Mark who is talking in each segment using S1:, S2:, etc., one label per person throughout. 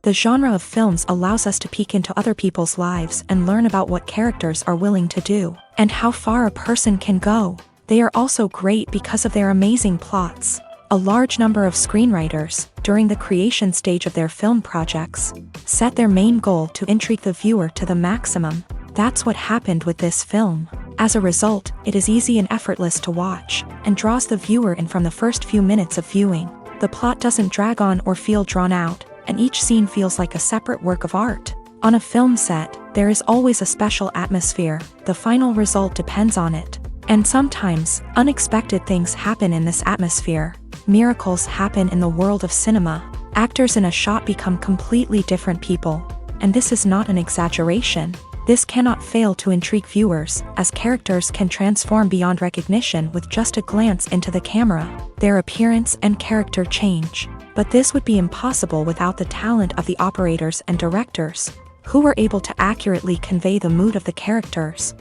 S1: The genre of films allows us to peek into other people's lives and learn about what characters are willing to do, and how far a person can go. They are also great because of their amazing plots. A large number of screenwriters, during the creation stage of their film projects, set their main goal to intrigue the viewer to the maximum. That's what happened with this film. As a result, it is easy and effortless to watch, and draws the viewer in from the first few minutes of viewing. The plot doesn't drag on or feel drawn out, and each scene feels like a separate work of art. On a film set, there is always a special atmosphere. The final result depends on it. And sometimes, unexpected things happen in this atmosphere. Miracles happen in the world of cinema. Actors in a shot become completely different people. And this is not an exaggeration. This cannot fail to intrigue viewers, as characters can transform beyond recognition with just a glance into the camera. Their appearance and character change. But this would be impossible without the talent of the operators and directors, who were able to accurately convey the mood of the characters.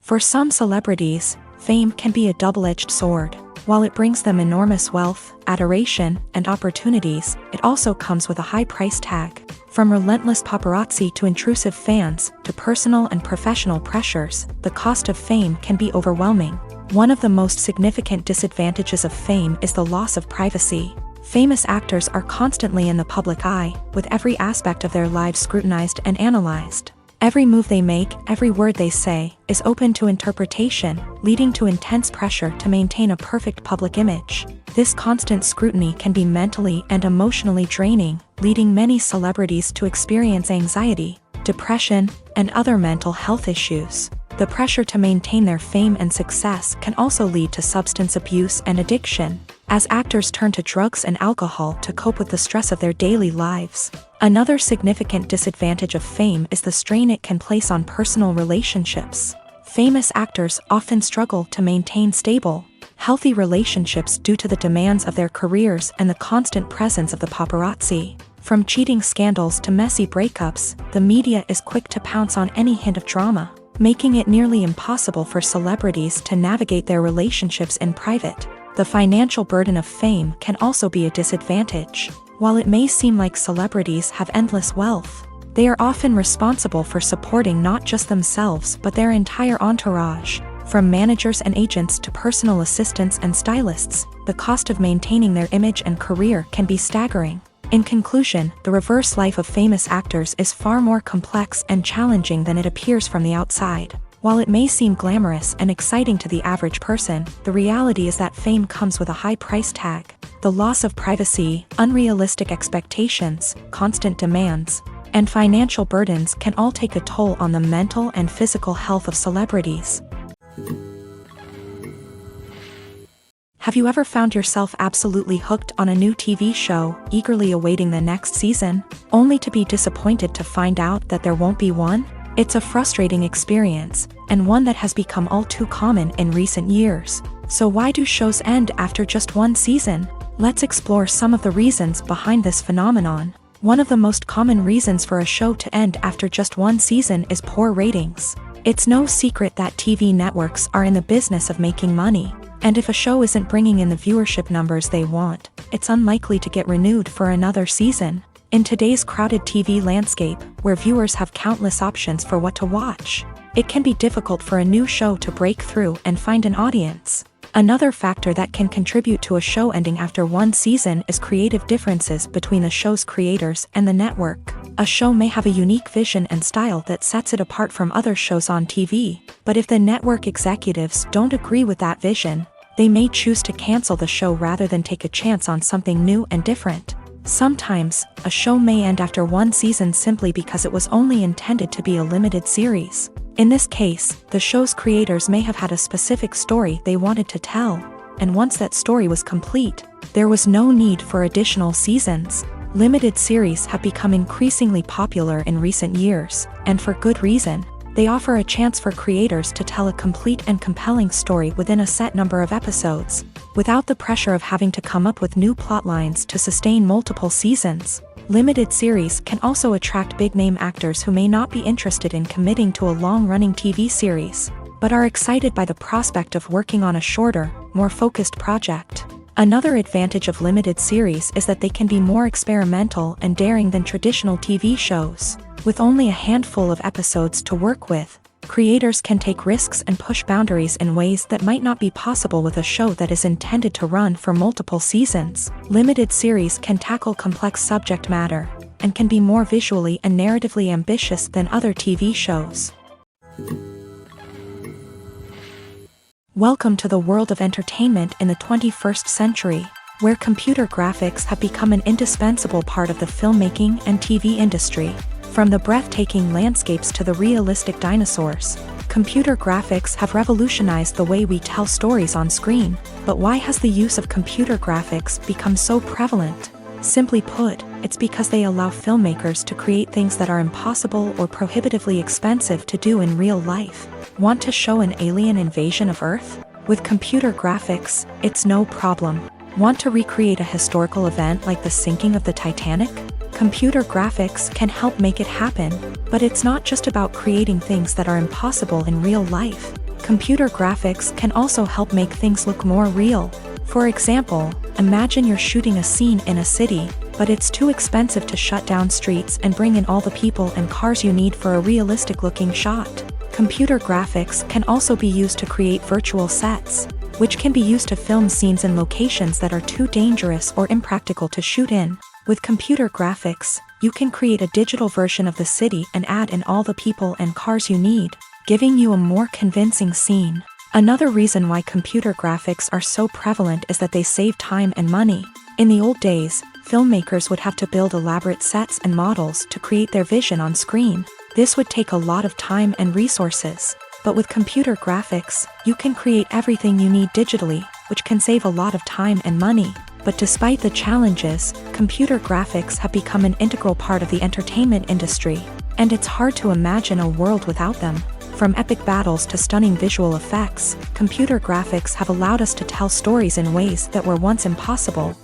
S1: For some celebrities, fame can be a double-edged sword. While it brings them enormous wealth, adoration, and opportunities, it also comes with a high price tag. From relentless paparazzi to intrusive fans, to personal and professional pressures, the cost of fame can be overwhelming. One of the most significant disadvantages of fame is the loss of privacy. Famous actors are constantly in the public eye, with every aspect of their lives scrutinized and analyzed. Every move they make, every word they say, is open to interpretation, leading to intense pressure to maintain a perfect public image. This constant scrutiny can be mentally and emotionally draining, leading many celebrities to experience anxiety, depression, and other mental health issues. The pressure to maintain their fame and success can also lead to substance abuse and addiction, as actors turn to drugs and alcohol to cope with the stress of their daily lives. Another significant disadvantage of fame is the strain it can place on personal relationships. Famous actors often struggle to maintain stable, healthy relationships due to the demands of their careers and the constant presence of the paparazzi. From cheating scandals to messy breakups, the media is quick to pounce on any hint of drama, making it nearly impossible for celebrities to navigate their relationships in private. The financial burden of fame can also be a disadvantage. While it may seem like celebrities have endless wealth, they are often responsible for supporting not just themselves but their entire entourage. From managers and agents to personal assistants and stylists, the cost of maintaining their image and career can be staggering. In conclusion, the reverse life of famous actors is far more complex and challenging than it appears from the outside. While it may seem glamorous and exciting to the average person, the reality is that fame comes with a high price tag. The loss of privacy, unrealistic expectations, constant demands, and financial burdens can all take a toll on the mental and physical health of celebrities. Have you ever found yourself absolutely hooked on a new TV show, eagerly awaiting the next season, only to be disappointed to find out that there won't be one? It's a frustrating experience, and one that has become all too common in recent years. So why do shows end after just one season? Let's explore some of the reasons behind this phenomenon. One of the most common reasons for a show to end after just one season is poor ratings. It's no secret that TV networks are in the business of making money. And if a show isn't bringing in the viewership numbers they want, it's unlikely to get renewed for another season. In today's crowded TV landscape, where viewers have countless options for what to watch, it can be difficult for a new show to break through and find an audience. Another factor that can contribute to a show ending after one season is creative differences between the show's creators and the network. A show may have a unique vision and style that sets it apart from other shows on TV, but if the network executives don't agree with that vision, they may choose to cancel the show rather than take a chance on something new and different. Sometimes, a show may end after one season simply because it was only intended to be a limited series. In this case, the show's creators may have had a specific story they wanted to tell, and once that story was complete, there was no need for additional seasons. Limited series have become increasingly popular in recent years, and for good reason. They offer a chance for creators to tell a complete and compelling story within a set number of episodes, without the pressure of having to come up with new plotlines to sustain multiple seasons. Limited series can also attract big-name actors who may not be interested in committing to a long-running TV series, but are excited by the prospect of working on a shorter, more focused project. Another advantage of limited series is that they can be more experimental and daring than traditional TV shows. With only a handful of episodes to work with, creators can take risks and push boundaries in ways that might not be possible with a show that is intended to run for multiple seasons. Limited series can tackle complex subject matter and can be more visually and narratively ambitious than other TV shows. Welcome to the world of entertainment in the 21st century, where computer graphics have become an indispensable part of the filmmaking and TV industry. From the breathtaking landscapes to the realistic dinosaurs, computer graphics have revolutionized the way we tell stories on screen. But why has the use of computer graphics become so prevalent? Simply put, it's because they allow filmmakers to create things that are impossible or prohibitively expensive to do in real life. Want to show an alien invasion of Earth? With computer graphics, it's no problem. Want to recreate a historical event like the sinking of the Titanic? Computer graphics can help make it happen, but it's not just about creating things that are impossible in real life. Computer graphics can also help make things look more real. For example, imagine you're shooting a scene in a city, but it's too expensive to shut down streets and bring in all the people and cars you need for a realistic-looking shot. Computer graphics can also be used to create virtual sets, which can be used to film scenes in locations that are too dangerous or impractical to shoot in. With computer graphics, you can create a digital version of the city and add in all the people and cars you need, giving you a more convincing scene. Another reason why computer graphics are so prevalent is that they save time and money. In the old days, filmmakers would have to build elaborate sets and models to create their vision on screen. This would take a lot of time and resources. But with computer graphics, you can create everything you need digitally, which can save a lot of time and money. But despite the challenges, computer graphics have become an integral part of the entertainment industry, and it's hard to imagine a world without them. From epic battles to stunning visual effects, computer graphics have allowed us to tell stories in ways that were once impossible.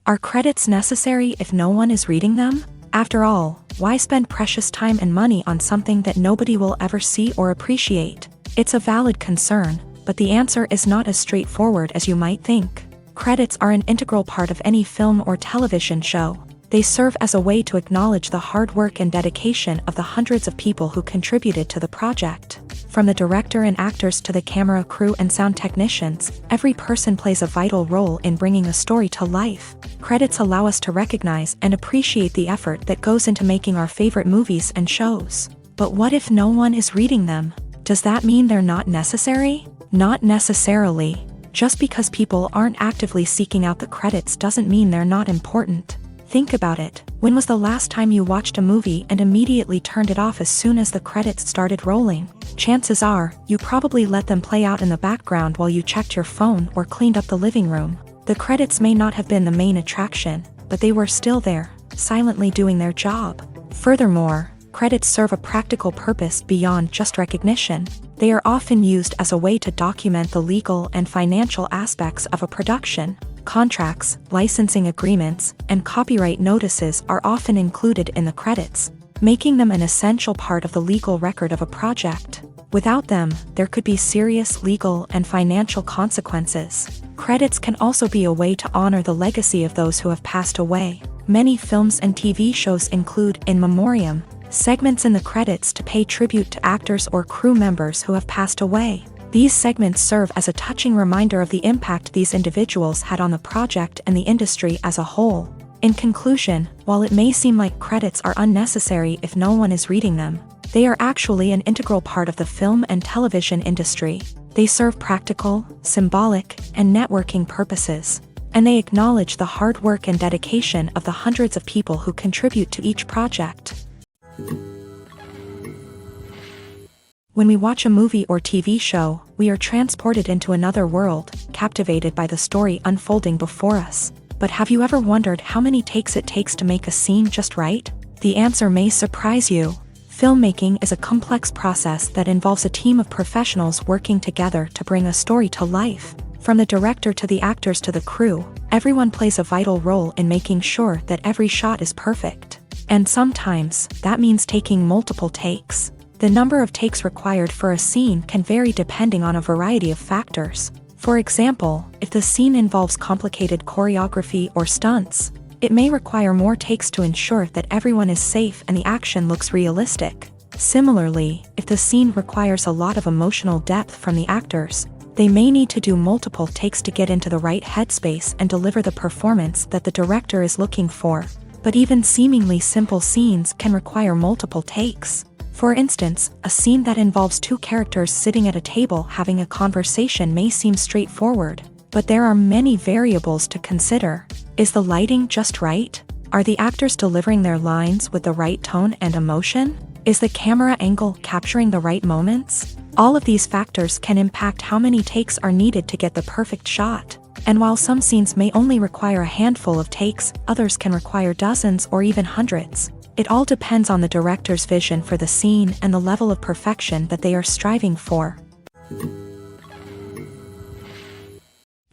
S1: Are credits necessary if no one is reading them? After all, why spend precious time and money on something that nobody will ever see or appreciate? It's a valid concern, but the answer is not as straightforward as you might think. Credits are an integral part of any film or television show. They serve as a way to acknowledge the hard work and dedication of the hundreds of people who contributed to the project. From the director and actors to the camera crew and sound technicians, every person plays a vital role in bringing a story to life. Credits allow us to recognize and appreciate the effort that goes into making our favorite movies and shows. But what if no one is reading them? Does that mean they're not necessary? Not necessarily. Just because people aren't actively seeking out the credits doesn't mean they're not important. Think about it. When was the last time you watched a movie and immediately turned it off as soon as the credits started rolling? Chances are, you probably let them play out in the background while you checked your phone or cleaned up the living room. The credits may not have been the main attraction, but they were still there, silently doing their job. Furthermore, credits serve a practical purpose beyond just recognition. They are often used as a way to document the legal and financial aspects of a production. Contracts, licensing agreements, and copyright notices are often included in the credits, making them an essential part of the legal record of a project. Without them, there could be serious legal and financial consequences. Credits can also be a way to honor the legacy of those who have passed away. Many films and TV shows include in memoriam segments in the credits to pay tribute to actors or crew members who have passed away. These segments serve as a touching reminder of the impact these individuals had on the project and the industry as a whole. In conclusion, while it may seem like credits are unnecessary if no one is reading them, they are actually an integral part of the film and television industry. They serve practical, symbolic, and networking purposes, and they acknowledge the hard work and dedication of the hundreds of people who contribute to each project. When we watch a movie or TV show, we are transported into another world, captivated by the story unfolding before us. But have you ever wondered how many takes it takes to make a scene just right? The answer may surprise you. Filmmaking is a complex process that involves a team of professionals working together to bring a story to life. From the director to the actors to the crew, everyone plays a vital role in making sure that every shot is perfect. And sometimes, that means taking multiple takes. The number of takes required for a scene can vary depending on a variety of factors. For example, if the scene involves complicated choreography or stunts, it may require more takes to ensure that everyone is safe and the action looks realistic. Similarly, if the scene requires a lot of emotional depth from the actors, they may need to do multiple takes to get into the right headspace and deliver the performance that the director is looking for. But even seemingly simple scenes can require multiple takes. For instance, a scene that involves two characters sitting at a table having a conversation may seem straightforward, but there are many variables to consider. Is the lighting just right? Are the actors delivering their lines with the right tone and emotion? Is the camera angle capturing the right moments? All of these factors can impact how many takes are needed to get the perfect shot. And while some scenes may only require a handful of takes, others can require dozens or even hundreds. It all depends on the director's vision for the scene and the level of perfection that they are striving for.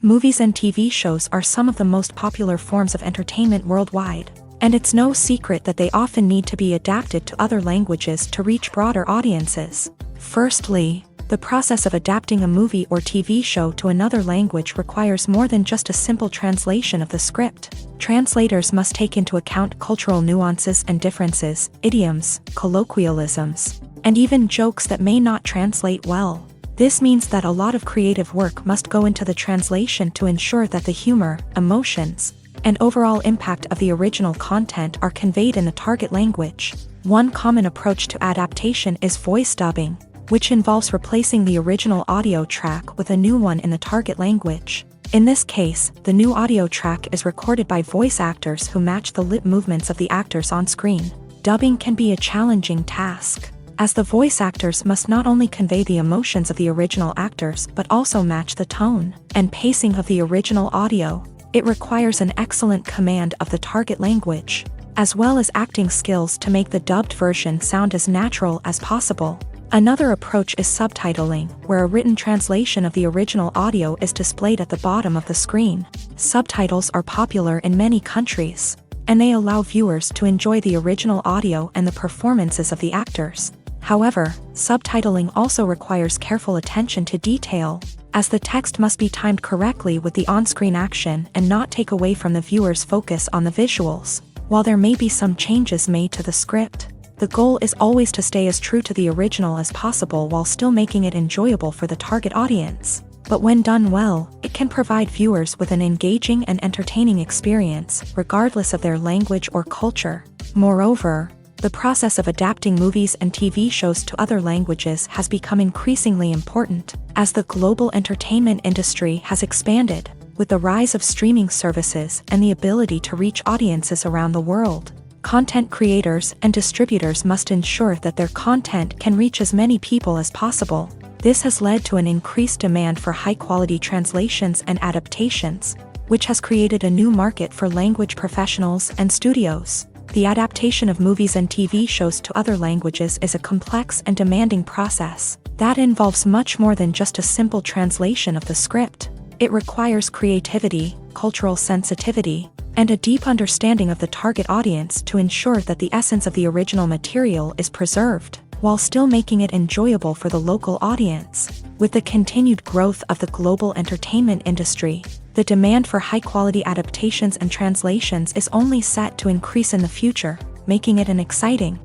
S1: Movies and TV shows are some of the most popular forms of entertainment worldwide, and it's no secret that they often need to be adapted to other languages to reach broader audiences. Firstly, the process of adapting a movie or TV show to another language requires more than just a simple translation of the script. Translators must take into account cultural nuances and differences, idioms, colloquialisms, and even jokes that may not translate well. This means that a lot of creative work must go into the translation to ensure that the humor, emotions, and overall impact of the original content are conveyed in the target language. One common approach to adaptation is voice dubbing, which involves replacing the original audio track with a new one in the target language. In this case, the new audio track is recorded by voice actors who match the lip movements of the actors on screen. Dubbing can be a challenging task, as the voice actors must not only convey the emotions of the original actors but also match the tone and pacing of the original audio. It requires an excellent command of the target language, as well as acting skills to make the dubbed version sound as natural as possible. Another approach is subtitling, where a written translation of the original audio is displayed at the bottom of the screen. Subtitles are popular in many countries, and they allow viewers to enjoy the original audio and the performances of the actors. However, subtitling also requires careful attention to detail, as the text must be timed correctly with the on-screen action and not take away from the viewer's focus on the visuals. While there may be some changes made to the script, the goal is always to stay as true to the original as possible while still making it enjoyable for the target audience. But when done well, it can provide viewers with an engaging and entertaining experience, regardless of their language or culture. Moreover, the process of adapting movies and TV shows to other languages has become increasingly important, as the global entertainment industry has expanded, with the rise of streaming services and the ability to reach audiences around the world. Content creators and distributors must ensure that their content can reach as many people as possible. This has led to an increased demand for high-quality translations and adaptations, which has created a new market for language professionals and studios. The adaptation of movies and TV shows to other languages is a complex and demanding process that involves much more than just a simple translation of the script. It requires creativity, cultural sensitivity, and a deep understanding of the target audience to ensure that the essence of the original material is preserved, while still making it enjoyable for the local audience. With the continued growth of the global entertainment industry, the demand for high-quality adaptations and translations is only set to increase in the future, making it an exciting.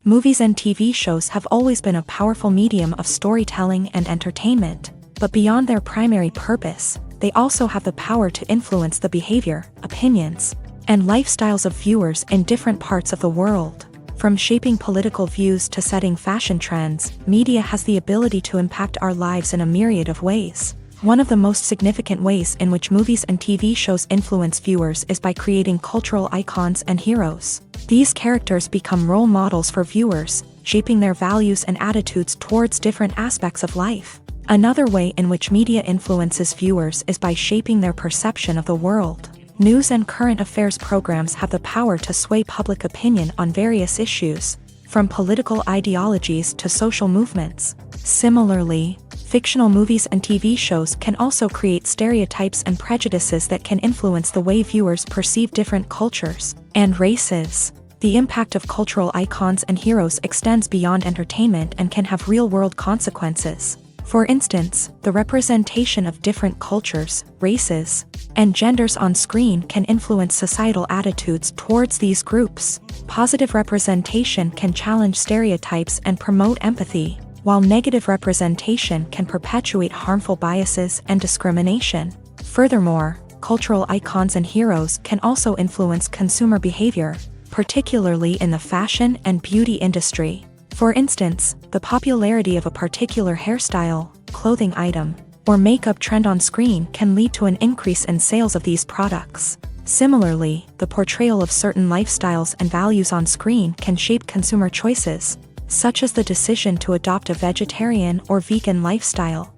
S1: Movies and TV shows have always been a powerful medium of storytelling and entertainment, but beyond their primary purpose, they also have the power to influence the behavior, opinions, and lifestyles of viewers in different parts of the world. From shaping political views to setting fashion trends, media has the ability to impact our lives in a myriad of ways. One of the most significant ways in which movies and TV shows influence viewers is by creating cultural icons and heroes. These characters become role models for viewers, shaping their values and attitudes towards different aspects of life. Another way in which media influences viewers is by shaping their perception of the world. News and current affairs programs have the power to sway public opinion on various issues, from political ideologies to social movements. Similarly, fictional movies and TV shows can also create stereotypes and prejudices that can influence the way viewers perceive different cultures and races. The impact of cultural icons and heroes extends beyond entertainment and can have real-world consequences. For instance, the representation of different cultures, races, and genders on screen can influence societal attitudes towards these groups. Positive representation can challenge stereotypes and promote empathy, while negative representation can perpetuate harmful biases and discrimination. Furthermore, cultural icons and heroes can also influence consumer behavior, particularly in the fashion and beauty industry. For instance, the popularity of a particular hairstyle, clothing item, or makeup trend on screen can lead to an increase in sales of these products. Similarly, the portrayal of certain lifestyles and values on screen can shape consumer choices, such as the decision to adopt a vegetarian or vegan lifestyle.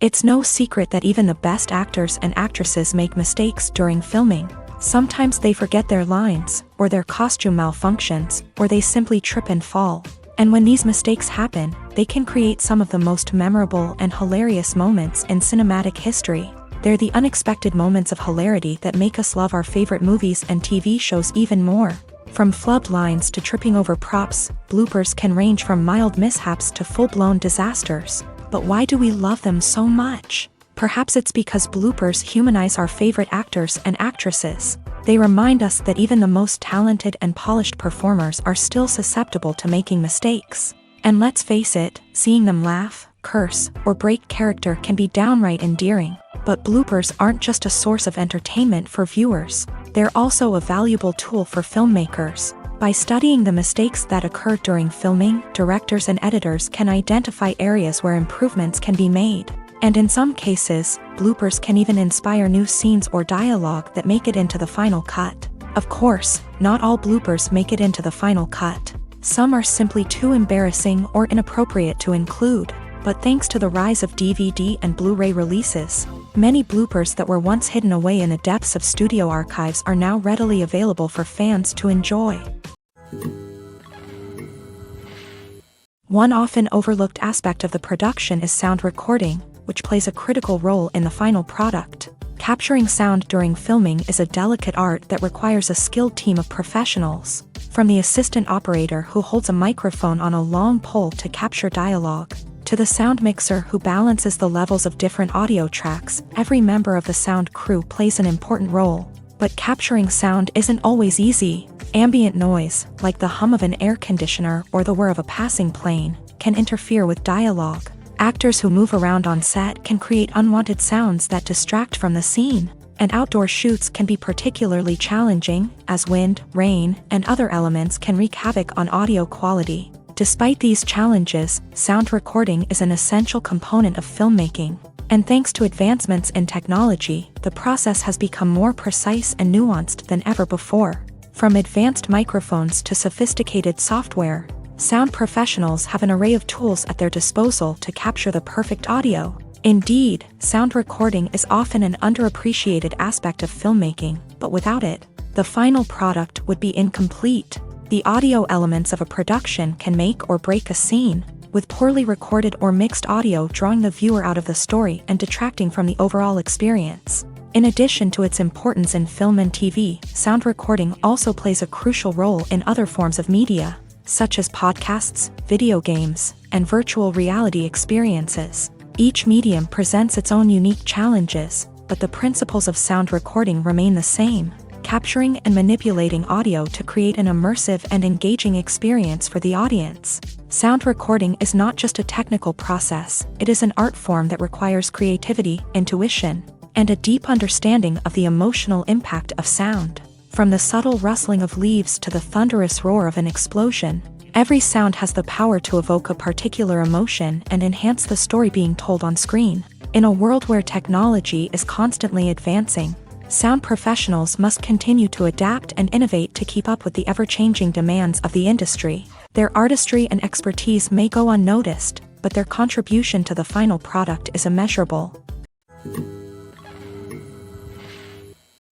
S1: It's no secret that even the best actors and actresses make mistakes during filming. Sometimes they forget their lines, or their costume malfunctions, or they simply trip and fall. And when these mistakes happen, they can create some of the most memorable and hilarious moments in cinematic history. They're the unexpected moments of hilarity that make us love our favorite movies and TV shows even more. From flubbed lines to tripping over props, bloopers can range from mild mishaps to full-blown disasters. But why do we love them so much? Perhaps it's because bloopers humanize our favorite actors and actresses. They remind us that even the most talented and polished performers are still susceptible to making mistakes. And let's face it, seeing them laugh, curse, or break character can be downright endearing. But bloopers aren't just a source of entertainment for viewers. They're also a valuable tool for filmmakers. By studying the mistakes that occur during filming, directors and editors can identify areas where improvements can be made. And in some cases, bloopers can even inspire new scenes or dialogue that make it into the final cut. Of course, not all bloopers make it into the final cut. Some are simply too embarrassing or inappropriate to include. But thanks to the rise of DVD and Blu-ray releases, many bloopers that were once hidden away in the depths of studio archives are now readily available for fans to enjoy. One often overlooked aspect of the production is sound recording, which plays a critical role in the final product. Capturing sound during filming is a delicate art that requires a skilled team of professionals. From the assistant operator who holds a microphone on a long pole to capture dialogue, to the sound mixer who balances the levels of different audio tracks, every member of the sound crew plays an important role. But capturing sound isn't always easy. Ambient noise, like the hum of an air conditioner or the whir of a passing plane, can interfere with dialogue. Actors who move around on set can create unwanted sounds that distract from the scene. And outdoor shoots can be particularly challenging, as wind, rain, and other elements can wreak havoc on audio quality. Despite these challenges, sound recording is an essential component of filmmaking. And thanks to advancements in technology, the process has become more precise and nuanced than ever before. From advanced microphones to sophisticated software, sound professionals have an array of tools at their disposal to capture the perfect audio. Indeed, sound recording is often an underappreciated aspect of filmmaking, but without it, the final product would be incomplete. The audio elements of a production can make or break a scene, with poorly recorded or mixed audio drawing the viewer out of the story and detracting from the overall experience. In addition to its importance in film and TV, sound recording also plays a crucial role in other forms of media, such as podcasts, video games, and virtual reality experiences. Each medium presents its own unique challenges, but the principles of sound recording remain the same, capturing and manipulating audio to create an immersive and engaging experience for the audience. Sound recording is not just a technical process, it is an art form that requires creativity, intuition, and a deep understanding of the emotional impact of sound. From the subtle rustling of leaves to the thunderous roar of an explosion, every sound has the power to evoke a particular emotion and enhance the story being told on screen. In a world where technology is constantly advancing, sound professionals must continue to adapt and innovate to keep up with the ever-changing demands of the industry. Their artistry and expertise may go unnoticed, but their contribution to the final product is immeasurable.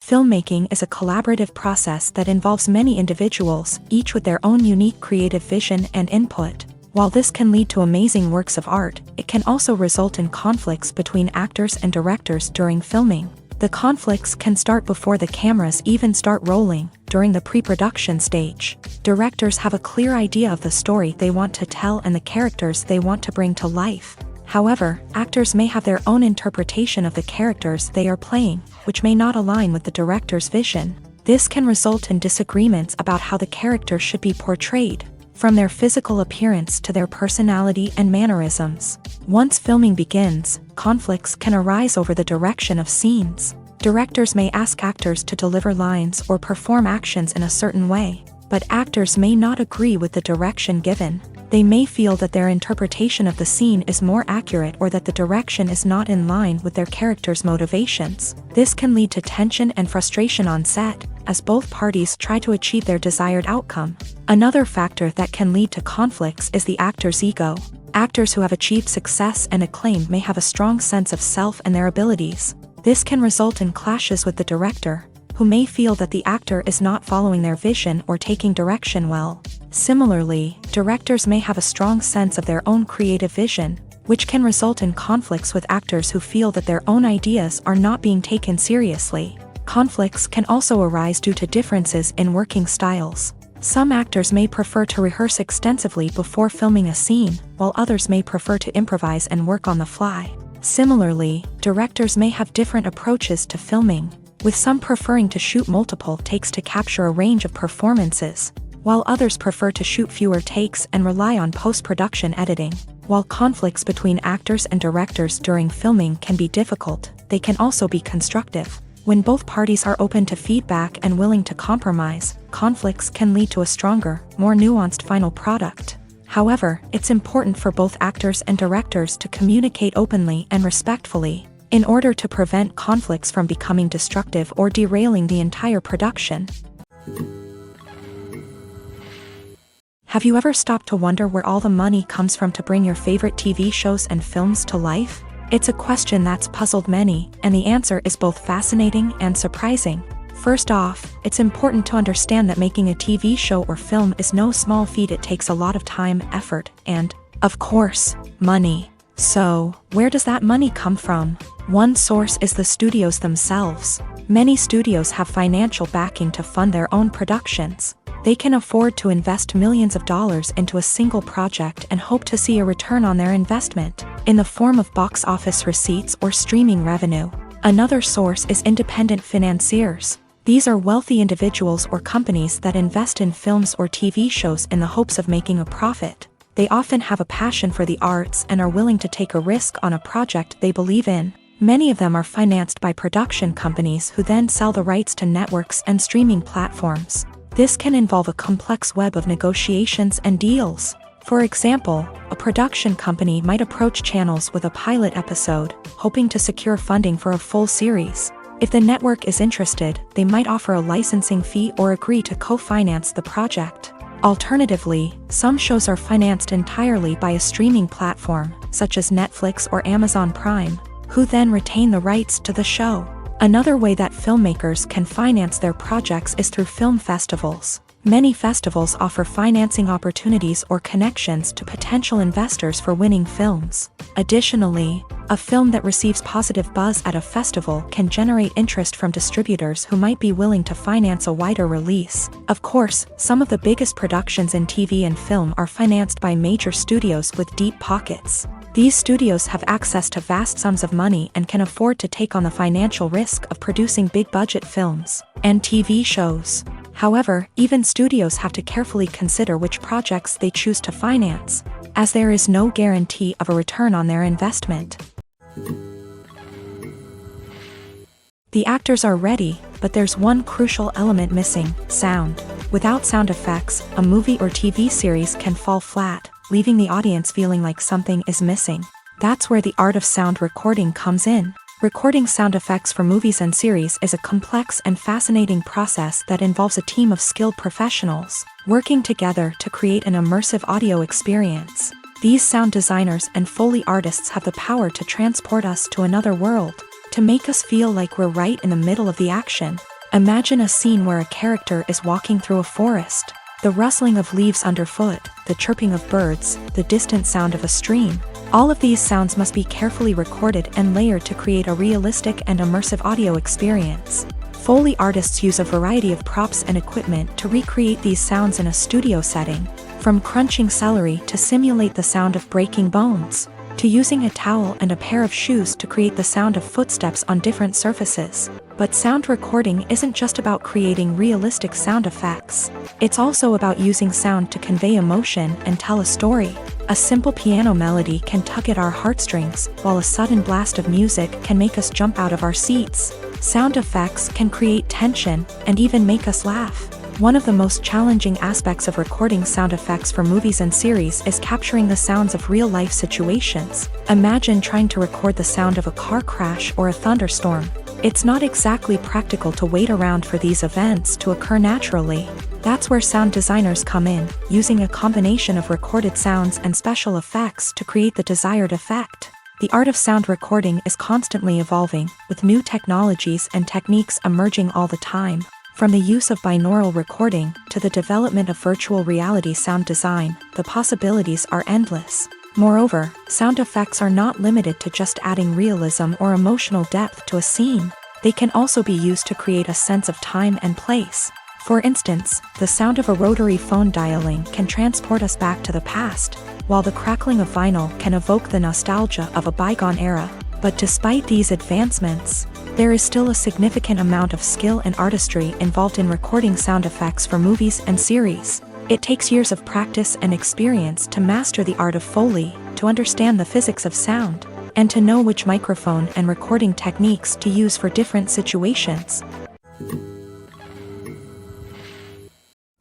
S1: Filmmaking is a collaborative process that involves many individuals, each with their own unique creative vision and input. While this can lead to amazing works of art, it can also result in conflicts between actors and directors during filming. The conflicts can start before the cameras even start rolling, during the pre-production stage. Directors have a clear idea of the story they want to tell and the characters they want to bring to life. However, actors may have their own interpretation of the characters they are playing, which may not align with the director's vision. This can result in disagreements about how the character should be portrayed, from their physical appearance to their personality and mannerisms. Once filming begins, conflicts can arise over the direction of scenes. Directors may ask actors to deliver lines or perform actions in a certain way, but actors may not agree with the direction given. They may feel that their interpretation of the scene is more accurate or that the direction is not in line with their character's motivations. This can lead to tension and frustration on set, as both parties try to achieve their desired outcome. Another factor that can lead to conflicts is the actor's ego. Actors who have achieved success and acclaim may have a strong sense of self and their abilities. This can result in clashes with the director, who may feel that the actor is not following their vision or taking direction well. Similarly, directors may have a strong sense of their own creative vision, which can result in conflicts with actors who feel that their own ideas are not being taken seriously. Conflicts can also arise due to differences in working styles. Some actors may prefer to rehearse extensively before filming a scene, while others may prefer to improvise and work on the fly. Similarly, directors may have different approaches to filming, with some preferring to shoot multiple takes to capture a range of performances, while others prefer to shoot fewer takes and rely on post-production editing. While conflicts between actors and directors during filming can be difficult, they can also be constructive. When both parties are open to feedback and willing to compromise, conflicts can lead to a stronger, more nuanced final product. However, it's important for both actors and directors to communicate openly and respectfully, in order to prevent conflicts from becoming destructive or derailing the entire production. Have you ever stopped to wonder where all the money comes from to bring your favorite TV shows and films to life? It's a question that's puzzled many, and the answer is both fascinating and surprising. First off, it's important to understand that making a TV show or film is no small feat. It takes a lot of time, effort, and, of course, money. So, where does that money come from? One source is the studios themselves. Many studios have financial backing to fund their own productions. They can afford to invest millions of dollars into a single project and hope to see a return on their investment, in the form of box office receipts or streaming revenue. Another source is independent financiers. These are wealthy individuals or companies that invest in films or TV shows in the hopes of making a profit. They often have a passion for the arts and are willing to take a risk on a project they believe in. Many of them are financed by production companies who then sell the rights to networks and streaming platforms. This can involve a complex web of negotiations and deals. For example, a production company might approach channels with a pilot episode, hoping to secure funding for a full series. If the network is interested, they might offer a licensing fee or agree to co-finance the project. Alternatively, some shows are financed entirely by a streaming platform, such as Netflix or Amazon Prime, who then retain the rights to the show. Another way that filmmakers can finance their projects is through film festivals. Many festivals offer financing opportunities or connections to potential investors for winning films. Additionally, a film that receives positive buzz at a festival can generate interest from distributors who might be willing to finance a wider release. Of course, some of the biggest productions in TV and film are financed by major studios with deep pockets. These studios have access to vast sums of money and can afford to take on the financial risk of producing big-budget films and TV shows. However, even studios have to carefully consider which projects they choose to finance, as there is no guarantee of a return on their investment. The actors are ready, but there's one crucial element missing: sound. Without sound effects, a movie or TV series can fall flat, leaving the audience feeling like something is missing. That's where the art of sound recording comes in. Recording sound effects for movies and series is a complex and fascinating process that involves a team of skilled professionals working together to create an immersive audio experience. These sound designers and Foley artists have the power to transport us to another world, to make us feel like we're right in the middle of the action. Imagine a scene where a character is walking through a forest. The rustling of leaves underfoot, the chirping of birds, the distant sound of a stream. All of these sounds must be carefully recorded and layered to create a realistic and immersive audio experience. Foley artists use a variety of props and equipment to recreate these sounds in a studio setting, from crunching celery to simulate the sound of breaking bones, to using a towel and a pair of shoes to create the sound of footsteps on different surfaces. But sound recording isn't just about creating realistic sound effects. It's also about using sound to convey emotion and tell a story. A simple piano melody can tug at our heartstrings, while a sudden blast of music can make us jump out of our seats. Sound effects can create tension and even make us laugh. One of the most challenging aspects of recording sound effects for movies and series is capturing the sounds of real-life situations. Imagine trying to record the sound of a car crash or a thunderstorm. It's not exactly practical to wait around for these events to occur naturally. That's where sound designers come in, using a combination of recorded sounds and special effects to create the desired effect. The art of sound recording is constantly evolving, with new technologies and techniques emerging all the time. From the use of binaural recording to the development of virtual reality sound design, the possibilities are endless. Moreover, sound effects are not limited to just adding realism or emotional depth to a scene. They can also be used to create a sense of time and place. For instance, the sound of a rotary phone dialing can transport us back to the past, while the crackling of vinyl can evoke the nostalgia of a bygone era. But despite these advancements, there is still a significant amount of skill and artistry involved in recording sound effects for movies and series. It takes years of practice and experience to master the art of Foley, to understand the physics of sound, and to know which microphone and recording techniques to use for different situations.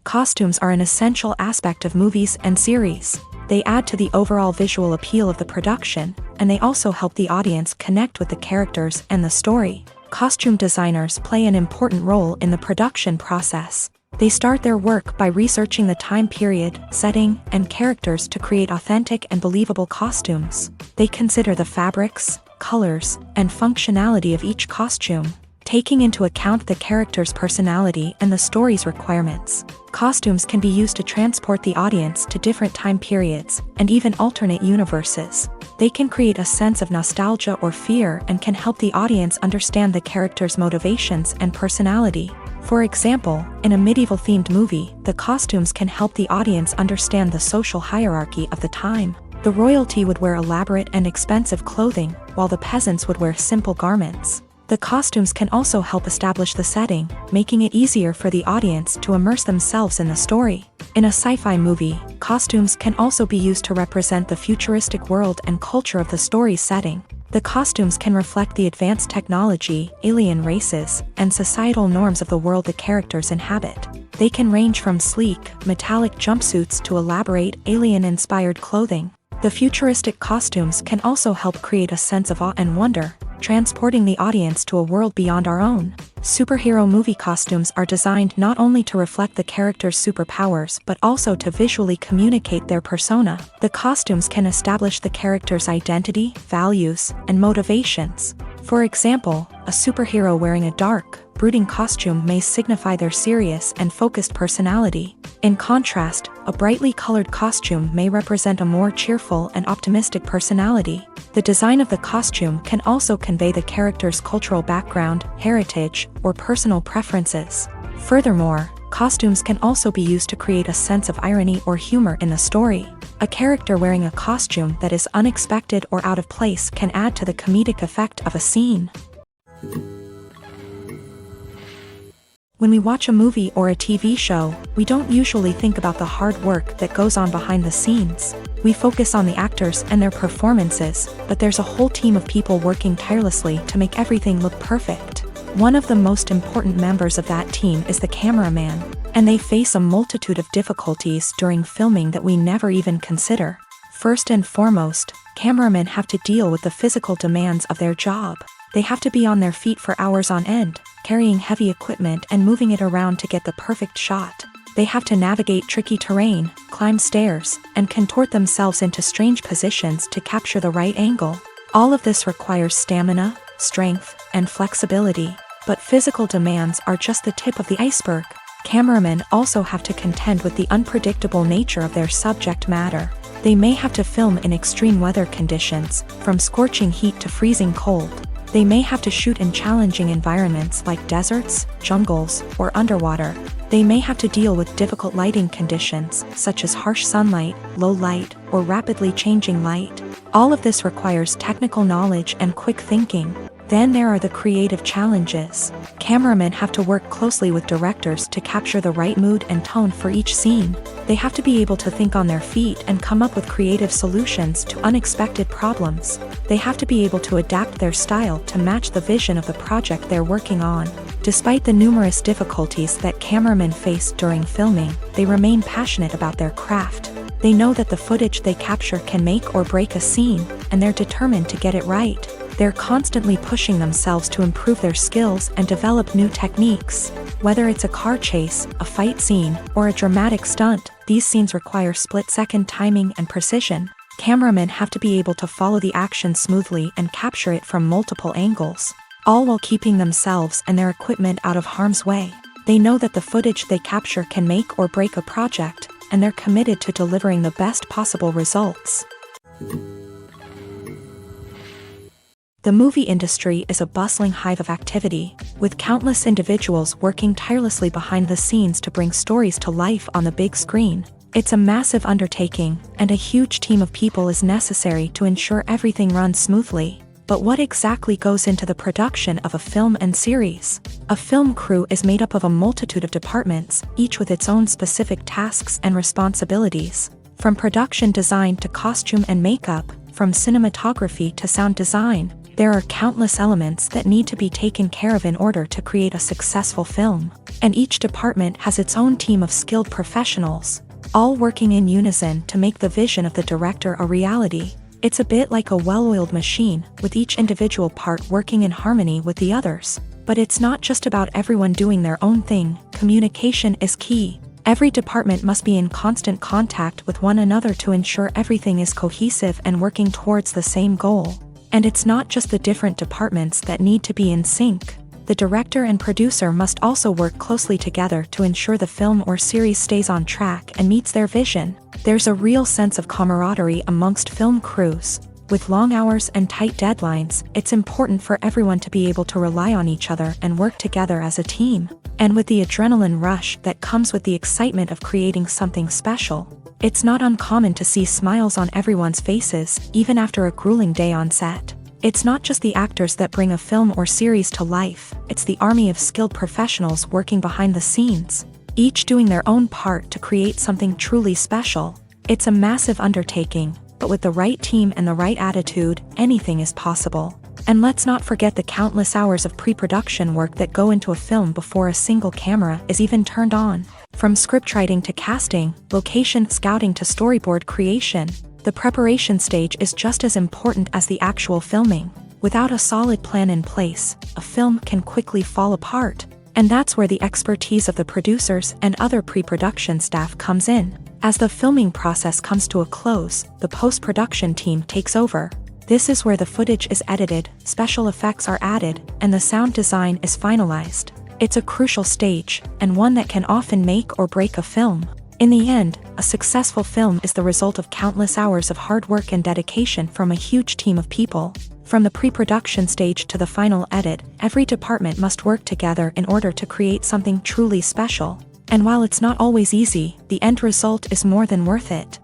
S1: Costumes are an essential aspect of movies and series. They add to the overall visual appeal of the production, and they also help the audience connect with the characters and the story. Costume designers play an important role in the production process. They start their work by researching the time period, setting, and characters to create authentic and believable costumes. They consider the fabrics, colors, and functionality of each costume, taking into account the character's personality and the story's requirements. Costumes can be used to transport the audience to different time periods and even alternate universes. They can create a sense of nostalgia or fear and can help the audience understand the character's motivations and personality. For example, in a medieval-themed movie, the costumes can help the audience understand the social hierarchy of the time. The royalty would wear elaborate and expensive clothing, while the peasants would wear simple garments. The costumes can also help establish the setting, making it easier for the audience to immerse themselves in the story. In a sci-fi movie, costumes can also be used to represent the futuristic world and culture of the story's setting. The costumes can reflect the advanced technology, alien races, and societal norms of the world the characters inhabit. They can range from sleek, metallic jumpsuits to elaborate, alien-inspired clothing. The futuristic costumes can also help create a sense of awe and wonder, transporting the audience to a world beyond our own. Superhero movie costumes are designed not only to reflect the character's superpowers but also to visually communicate their persona. The costumes can establish the character's identity, values, and motivations. For example, a superhero wearing a dark, brooding costume may signify their serious and focused personality. In contrast, a brightly colored costume may represent a more cheerful and optimistic personality. The design of the costume can also convey the character's cultural background, heritage, or personal preferences. Furthermore, costumes can also be used to create a sense of irony or humor in the story. A character wearing a costume that is unexpected or out of place can add to the comedic effect of a scene. When we watch a movie or a TV show, we don't usually think about the hard work that goes on behind the scenes. We focus on the actors and their performances, but there's a whole team of people working tirelessly to make everything look perfect. One of the most important members of that team is the cameraman, and they face a multitude of difficulties during filming that we never even consider. First and foremost, cameramen have to deal with the physical demands of their job. They have to be on their feet for hours on end, carrying heavy equipment and moving it around to get the perfect shot. They have to navigate tricky terrain, climb stairs, and contort themselves into strange positions to capture the right angle. All of this requires stamina, strength, and flexibility. But physical demands are just the tip of the iceberg. Cameramen also have to contend with the unpredictable nature of their subject matter. They may have to film in extreme weather conditions, from scorching heat to freezing cold. They may have to shoot in challenging environments like deserts, jungles, or underwater. They may have to deal with difficult lighting conditions, such as harsh sunlight, low light, or rapidly changing light. All of this requires technical knowledge and quick thinking. Then there are the creative challenges. Cameramen have to work closely with directors to capture the right mood and tone for each scene. They have to be able to think on their feet and come up with creative solutions to unexpected problems. They have to be able to adapt their style to match the vision of the project they're working on. Despite the numerous difficulties that cameramen face during filming, they remain passionate about their craft. They know that the footage they capture can make or break a scene, and they're determined to get it right. They're constantly pushing themselves to improve their skills and develop new techniques. Whether it's a car chase, a fight scene, or a dramatic stunt, these scenes require split-second timing and precision. Cameramen have to be able to follow the action smoothly and capture it from multiple angles, all while keeping themselves and their equipment out of harm's way. They know that the footage they capture can make or break a project, and they're committed to delivering the best possible results. The movie industry is a bustling hive of activity, with countless individuals working tirelessly behind the scenes to bring stories to life on the big screen. It's a massive undertaking, and a huge team of people is necessary to ensure everything runs smoothly. But what exactly goes into the production of a film and series? A film crew is made up of a multitude of departments, each with its own specific tasks and responsibilities. From production design to costume and makeup, from cinematography to sound design, there are countless elements that need to be taken care of in order to create a successful film. And each department has its own team of skilled professionals, all working in unison to make the vision of the director a reality. It's a bit like a well-oiled machine, with each individual part working in harmony with the others. But it's not just about everyone doing their own thing. Communication is key. Every department must be in constant contact with one another to ensure everything is cohesive and working towards the same goal. And it's not just the different departments that need to be in sync. The director and producer must also work closely together to ensure the film or series stays on track and meets their vision. There's a real sense of camaraderie amongst film crews. With long hours and tight deadlines, it's important for everyone to be able to rely on each other and work together as a team. And with the adrenaline rush that comes with the excitement of creating something special, it's not uncommon to see smiles on everyone's faces, even after a grueling day on set. It's not just the actors that bring a film or series to life, it's the army of skilled professionals working behind the scenes, each doing their own part to create something truly special. It's a massive undertaking, but with the right team and the right attitude, anything is possible. And let's not forget the countless hours of pre-production work that go into a film before a single camera is even turned on. From scriptwriting to casting, location scouting to storyboard creation, the preparation stage is just as important as the actual filming. Without a solid plan in place, a film can quickly fall apart. And that's where the expertise of the producers and other pre-production staff comes in. As the filming process comes to a close, the post-production team takes over. This is where the footage is edited, special effects are added, and the sound design is finalized. It's a crucial stage, and one that can often make or break a film. In the end, a successful film is the result of countless hours of hard work and dedication from a huge team of people. From the pre-production stage to the final edit, every department must work together in order to create something truly special. And while it's not always easy, the end result is more than worth it.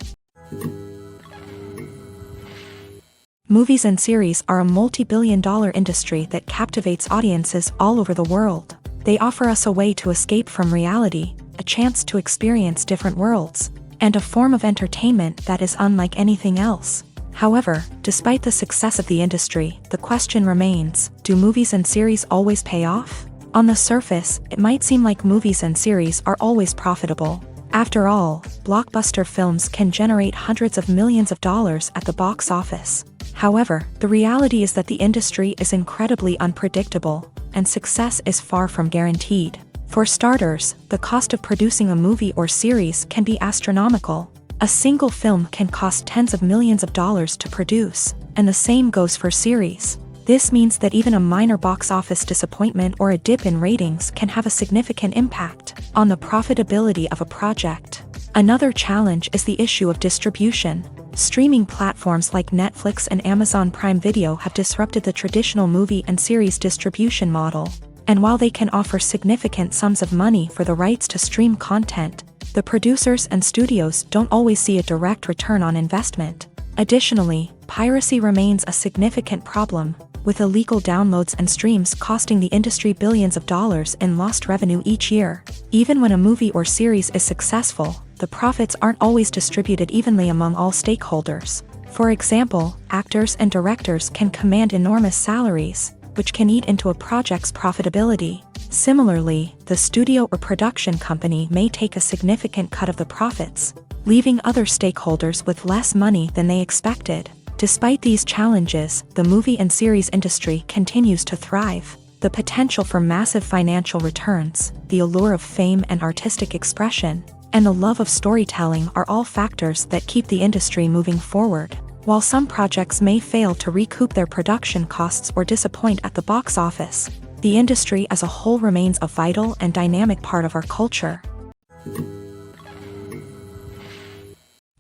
S1: Movies and series are a multi-billion-dollar industry that captivates audiences all over the world. They offer us a way to escape from reality, a chance to experience different worlds, and a form of entertainment that is unlike anything else. However, despite the success of the industry, the question remains, do movies and series always pay off? On the surface, it might seem like movies and series are always profitable. After all, blockbuster films can generate hundreds of millions of dollars at the box office. However, the reality is that the industry is incredibly unpredictable, and success is far from guaranteed. For starters, the cost of producing a movie or series can be astronomical. A single film can cost tens of millions of dollars to produce, and the same goes for series. This means that even a minor box office disappointment or a dip in ratings can have a significant impact on the profitability of a project. Another challenge is the issue of distribution. Streaming platforms like Netflix and Amazon Prime Video have disrupted the traditional movie and series distribution model. And while they can offer significant sums of money for the rights to stream content, the producers and studios don't always see a direct return on investment. Additionally, piracy remains a significant problem, with illegal downloads and streams costing the industry billions of dollars in lost revenue each year. Even when a movie or series is successful, the profits aren't always distributed evenly among all stakeholders. For example, actors and directors can command enormous salaries, which can eat into a project's profitability. Similarly, the studio or production company may take a significant cut of the profits, leaving other stakeholders with less money than they expected. Despite these challenges, the movie and series industry continues to thrive. The potential for massive financial returns, the allure of fame and artistic expression, and the love of storytelling are all factors that keep the industry moving forward. While some projects may fail to recoup their production costs or disappoint at the box office, the industry as a whole remains a vital and dynamic part of our culture.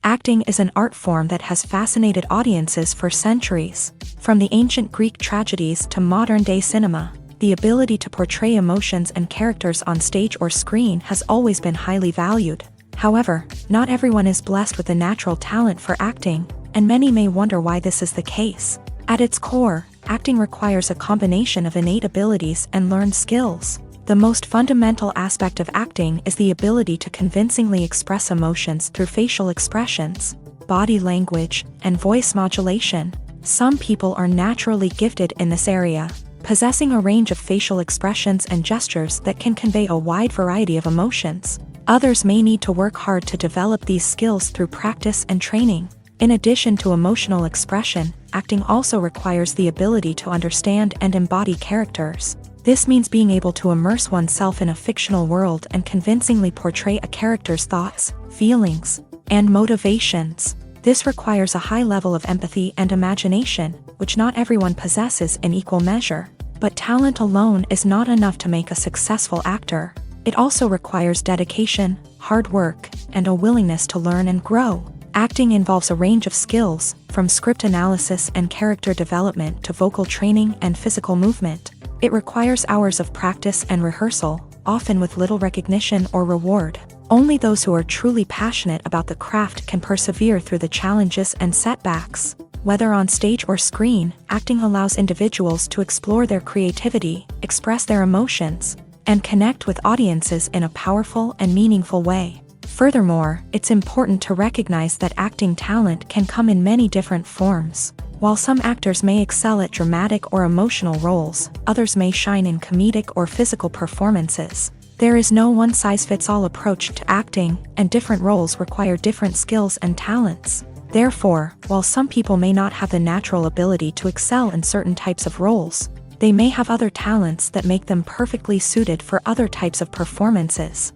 S1: Acting is an art form that has fascinated audiences for centuries. From the ancient Greek tragedies to modern-day cinema, the ability to portray emotions and characters on stage or screen has always been highly valued. However, not everyone is blessed with a natural talent for acting, and many may wonder why this is the case. At its core, acting requires a combination of innate abilities and learned skills. The most fundamental aspect of acting is the ability to convincingly express emotions through facial expressions, body language, and voice modulation. Some people are naturally gifted in this area, possessing a range of facial expressions and gestures that can convey a wide variety of emotions. Others may need to work hard to develop these skills through practice and training. In addition to emotional expression, acting also requires the ability to understand and embody characters. This means being able to immerse oneself in a fictional world and convincingly portray a character's thoughts, feelings, and motivations. This requires a high level of empathy and imagination, which not everyone possesses in equal measure. But talent alone is not enough to make a successful actor. It also requires dedication, hard work, and a willingness to learn and grow. Acting involves a range of skills, from script analysis and character development to vocal training and physical movement. It requires hours of practice and rehearsal, often with little recognition or reward. Only those who are truly passionate about the craft can persevere through the challenges and setbacks. Whether on stage or screen, acting allows individuals to explore their creativity, express their emotions, and connect with audiences in a powerful and meaningful way. Furthermore, it's important to recognize that acting talent can come in many different forms. While some actors may excel at dramatic or emotional roles, others may shine in comedic or physical performances. There is no one-size-fits-all approach to acting, and different roles require different skills and talents. Therefore, while some people may not have the natural ability to excel in certain types of roles, they may have other talents that make them perfectly suited for other types of performances.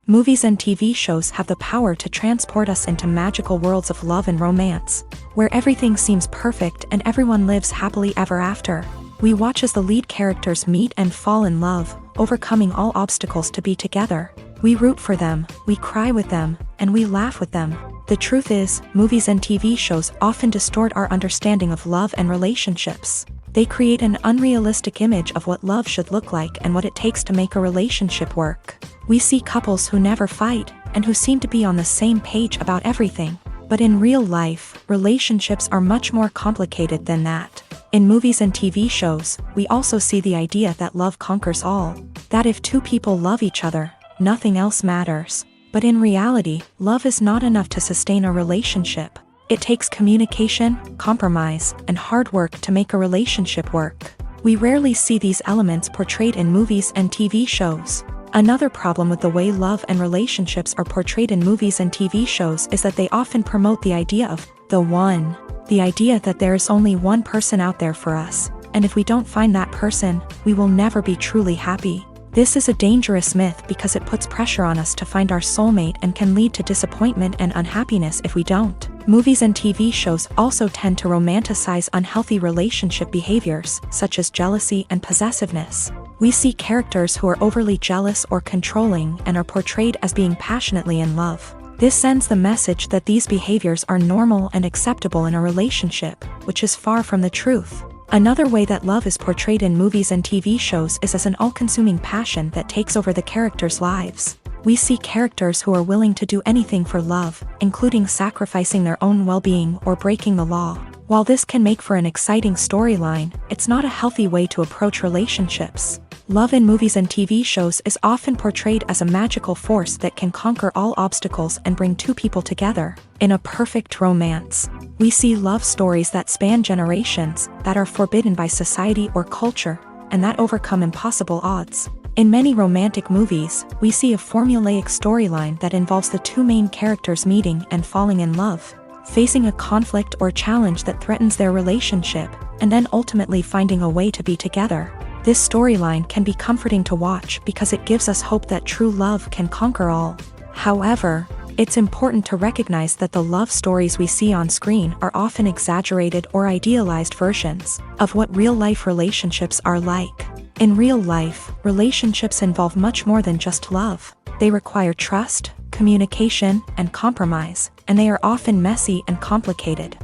S1: Movies and TV shows have the power to transport us into magical worlds of love and romance, where everything seems perfect and everyone lives happily ever after. We watch as the lead characters meet and fall in love, overcoming all obstacles to be together. We root for them, we cry with them, and we laugh with them. The truth is, movies and TV shows often distort our understanding of love and relationships. They create an unrealistic image of what love should look like and what it takes to make a relationship work. We see couples who never fight, and who seem to be on the same page about everything. But in real life, relationships are much more complicated than that. In movies and TV shows, we also see the idea that love conquers all. That if two people love each other, nothing else matters. But in reality, love is not enough to sustain a relationship. It takes communication, compromise, and hard work to make a relationship work. We rarely see these elements portrayed in movies and TV shows. Another problem with the way love and relationships are portrayed in movies and TV shows is that they often promote the idea of the one. The idea that there is only one person out there for us, and if we don't find that person, we will never be truly happy. This is a dangerous myth because it puts pressure on us to find our soulmate and can lead to disappointment and unhappiness if we don't. Movies and TV shows also tend to romanticize unhealthy relationship behaviors, such as jealousy and possessiveness. We see characters who are overly jealous or controlling and are portrayed as being passionately in love. This sends the message that these behaviors are normal and acceptable in a relationship, which is far from the truth. Another way that love is portrayed in movies and TV shows is as an all-consuming passion that takes over the characters' lives. We see characters who are willing to do anything for love, including sacrificing their own well-being or breaking the law. While this can make for an exciting storyline, it's not a healthy way to approach relationships. Love in movies and TV shows is often portrayed as a magical force that can conquer all obstacles and bring two people together in a perfect romance. We see love stories that span generations, that are forbidden by society or culture, and that overcome impossible odds. In many romantic movies, we see a formulaic storyline that involves the two main characters meeting and falling in love, facing a conflict or challenge that threatens their relationship, and then ultimately finding a way to be together. This storyline can be comforting to watch because it gives us hope that true love can conquer all. However, it's important to recognize that the love stories we see on screen are often exaggerated or idealized versions of what real-life relationships are like. In real life, relationships involve much more than just love. They require trust, communication, and compromise, and they are often messy and complicated.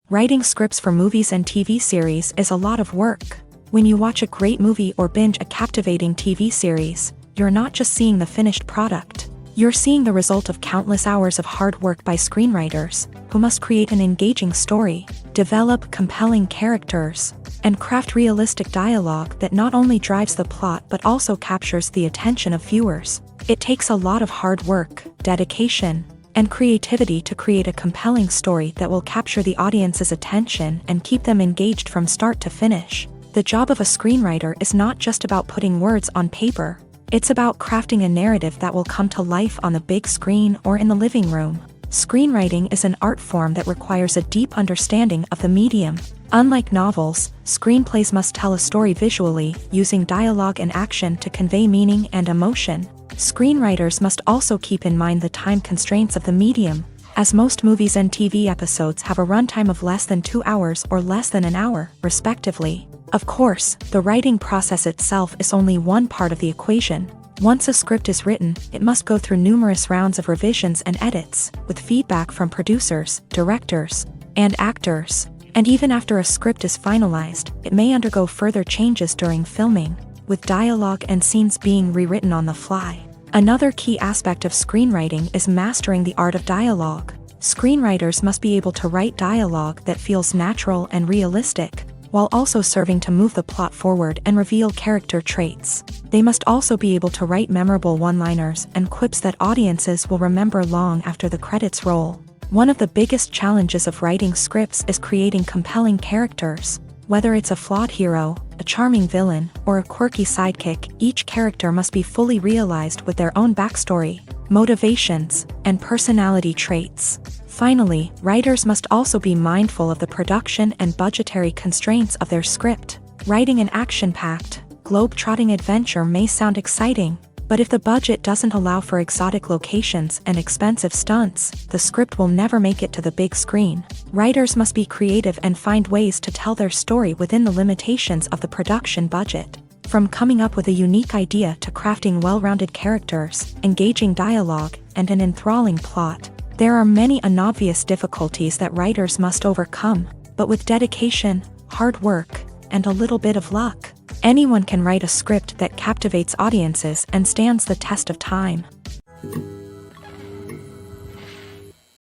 S1: Writing scripts for movies and TV series is a lot of work. When you watch a great movie or binge a captivating TV series, you're not just seeing the finished product. You're seeing the result of countless hours of hard work by screenwriters, who must create an engaging story, develop compelling characters, and craft realistic dialogue that not only drives the plot but also captures the attention of viewers. It takes a lot of hard work, dedication, and creativity to create a compelling story that will capture the audience's attention and keep them engaged from start to finish. The job of a screenwriter is not just about putting words on paper. It's about crafting a narrative that will come to life on the big screen or in the living room. Screenwriting is an art form that requires a deep understanding of the medium. Unlike novels, screenplays must tell a story visually, using dialogue and action to convey meaning and emotion. Screenwriters must also keep in mind the time constraints of the medium, as most movies and TV episodes have a runtime of less than 2 hours or less than an hour, respectively. Of course, the writing process itself is only one part of the equation. Once a script is written, it must go through numerous rounds of revisions and edits, with feedback from producers, directors, and actors. And even after a script is finalized, it may undergo further changes during filming, with dialogue and scenes being rewritten on the fly. Another key aspect of screenwriting is mastering the art of dialogue. Screenwriters must be able to write dialogue that feels natural and realistic, while also serving to move the plot forward and reveal character traits. They must also be able to write memorable one-liners and quips that audiences will remember long after the credits roll. One of the biggest challenges of writing scripts is creating compelling characters. Whether it's a flawed hero, a charming villain, or a quirky sidekick, each character must be fully realized with their own backstory, motivations, and personality traits. Finally, writers must also be mindful of the production and budgetary constraints of their script. Writing an action-packed, globe-trotting adventure may sound exciting, but if the budget doesn't allow for exotic locations and expensive stunts, the script will never make it to the big screen. Writers must be creative and find ways to tell their story within the limitations of the production budget. From coming up with a unique idea to crafting well-rounded characters, engaging dialogue, and an enthralling plot, there are many unobvious difficulties that writers must overcome, but with dedication, hard work, and a little bit of luck, anyone can write a script that captivates audiences and stands the test of time.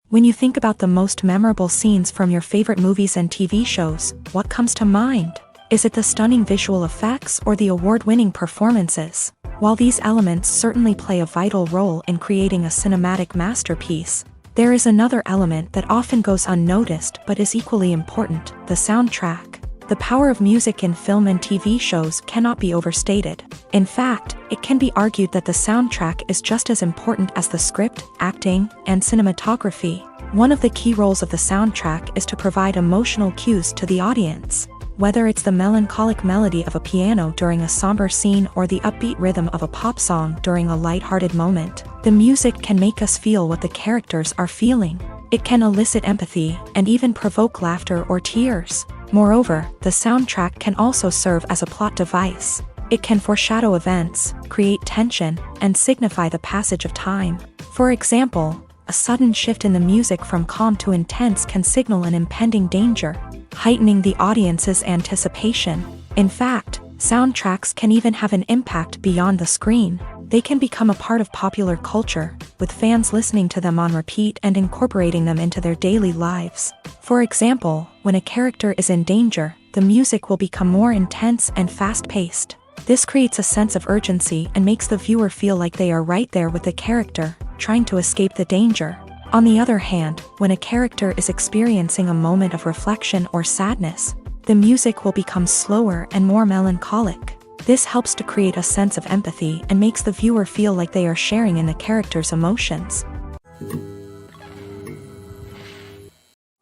S1: When you think about the most memorable scenes from your favorite movies and TV shows, what comes to mind? Is it the stunning visual effects or the award-winning performances? While these elements certainly play a vital role in creating a cinematic masterpiece, there is another element that often goes unnoticed but is equally important: the soundtrack. The power of music in film and TV shows cannot be overstated. In fact, it can be argued that the soundtrack is just as important as the script, acting, and cinematography. One of the key roles of the soundtrack is to provide emotional cues to the audience. Whether it's the melancholic melody of a piano during a somber scene or the upbeat rhythm of a pop song during a lighthearted moment, the music can make us feel what the characters are feeling. It can elicit empathy and even provoke laughter or tears. Moreover, the soundtrack can also serve as a plot device. It can foreshadow events, create tension, and signify the passage of time. For example, a sudden shift in the music from calm to intense can signal an impending danger, heightening the audience's anticipation. In fact, soundtracks can even have an impact beyond the screen. They can become a part of popular culture, with fans listening to them on repeat and incorporating them into their daily lives. For example, when a character is in danger, the music will become more intense and fast-paced. This creates a sense of urgency and makes the viewer feel like they are right there with the character, trying to escape the danger. On the other hand, when a character is experiencing a moment of reflection or sadness, the music will become slower and more melancholic. This helps to create a sense of empathy and makes the viewer feel like they are sharing in the character's emotions.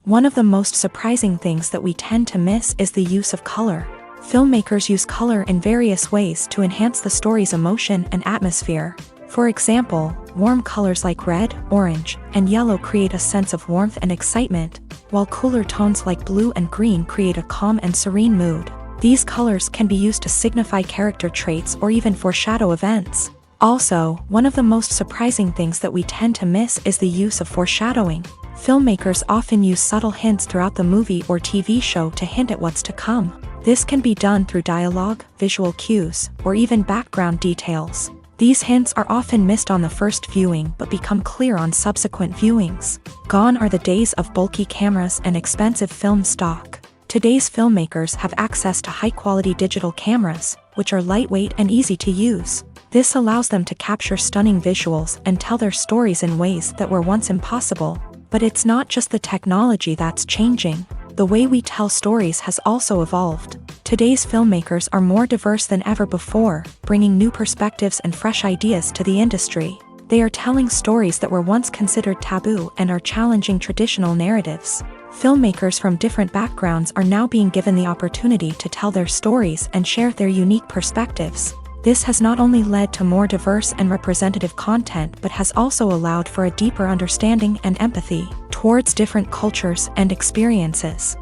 S1: One of the most surprising things that we tend to miss is the use of color. Filmmakers use color in various ways to enhance the story's emotion and atmosphere. For example, warm colors like red, orange, and yellow create a sense of warmth and excitement, while cooler tones like blue and green create a calm and serene mood. These colors can be used to signify character traits or even foreshadow events. Also, one of the most surprising things that we tend to miss is the use of foreshadowing. Filmmakers often use subtle hints throughout the movie or TV show to hint at what's to come. This can be done through dialogue, visual cues, or even background details. These hints are often missed on the first viewing but become clear on subsequent viewings. Gone are the days of bulky cameras and expensive film stock. Today's filmmakers have access to high-quality digital cameras, which are lightweight and easy to use. This allows them to capture stunning visuals and tell their stories in ways that were once impossible. But it's not just the technology that's changing. The way we tell stories has also evolved. Today's filmmakers are more diverse than ever before, bringing new perspectives and fresh ideas to the industry. They are telling stories that were once considered taboo and are challenging traditional narratives. Filmmakers from different backgrounds are now being given the opportunity to tell their stories and share their unique perspectives. This has not only led to more diverse and representative content but has also allowed for a deeper understanding and empathy towards different cultures and experiences.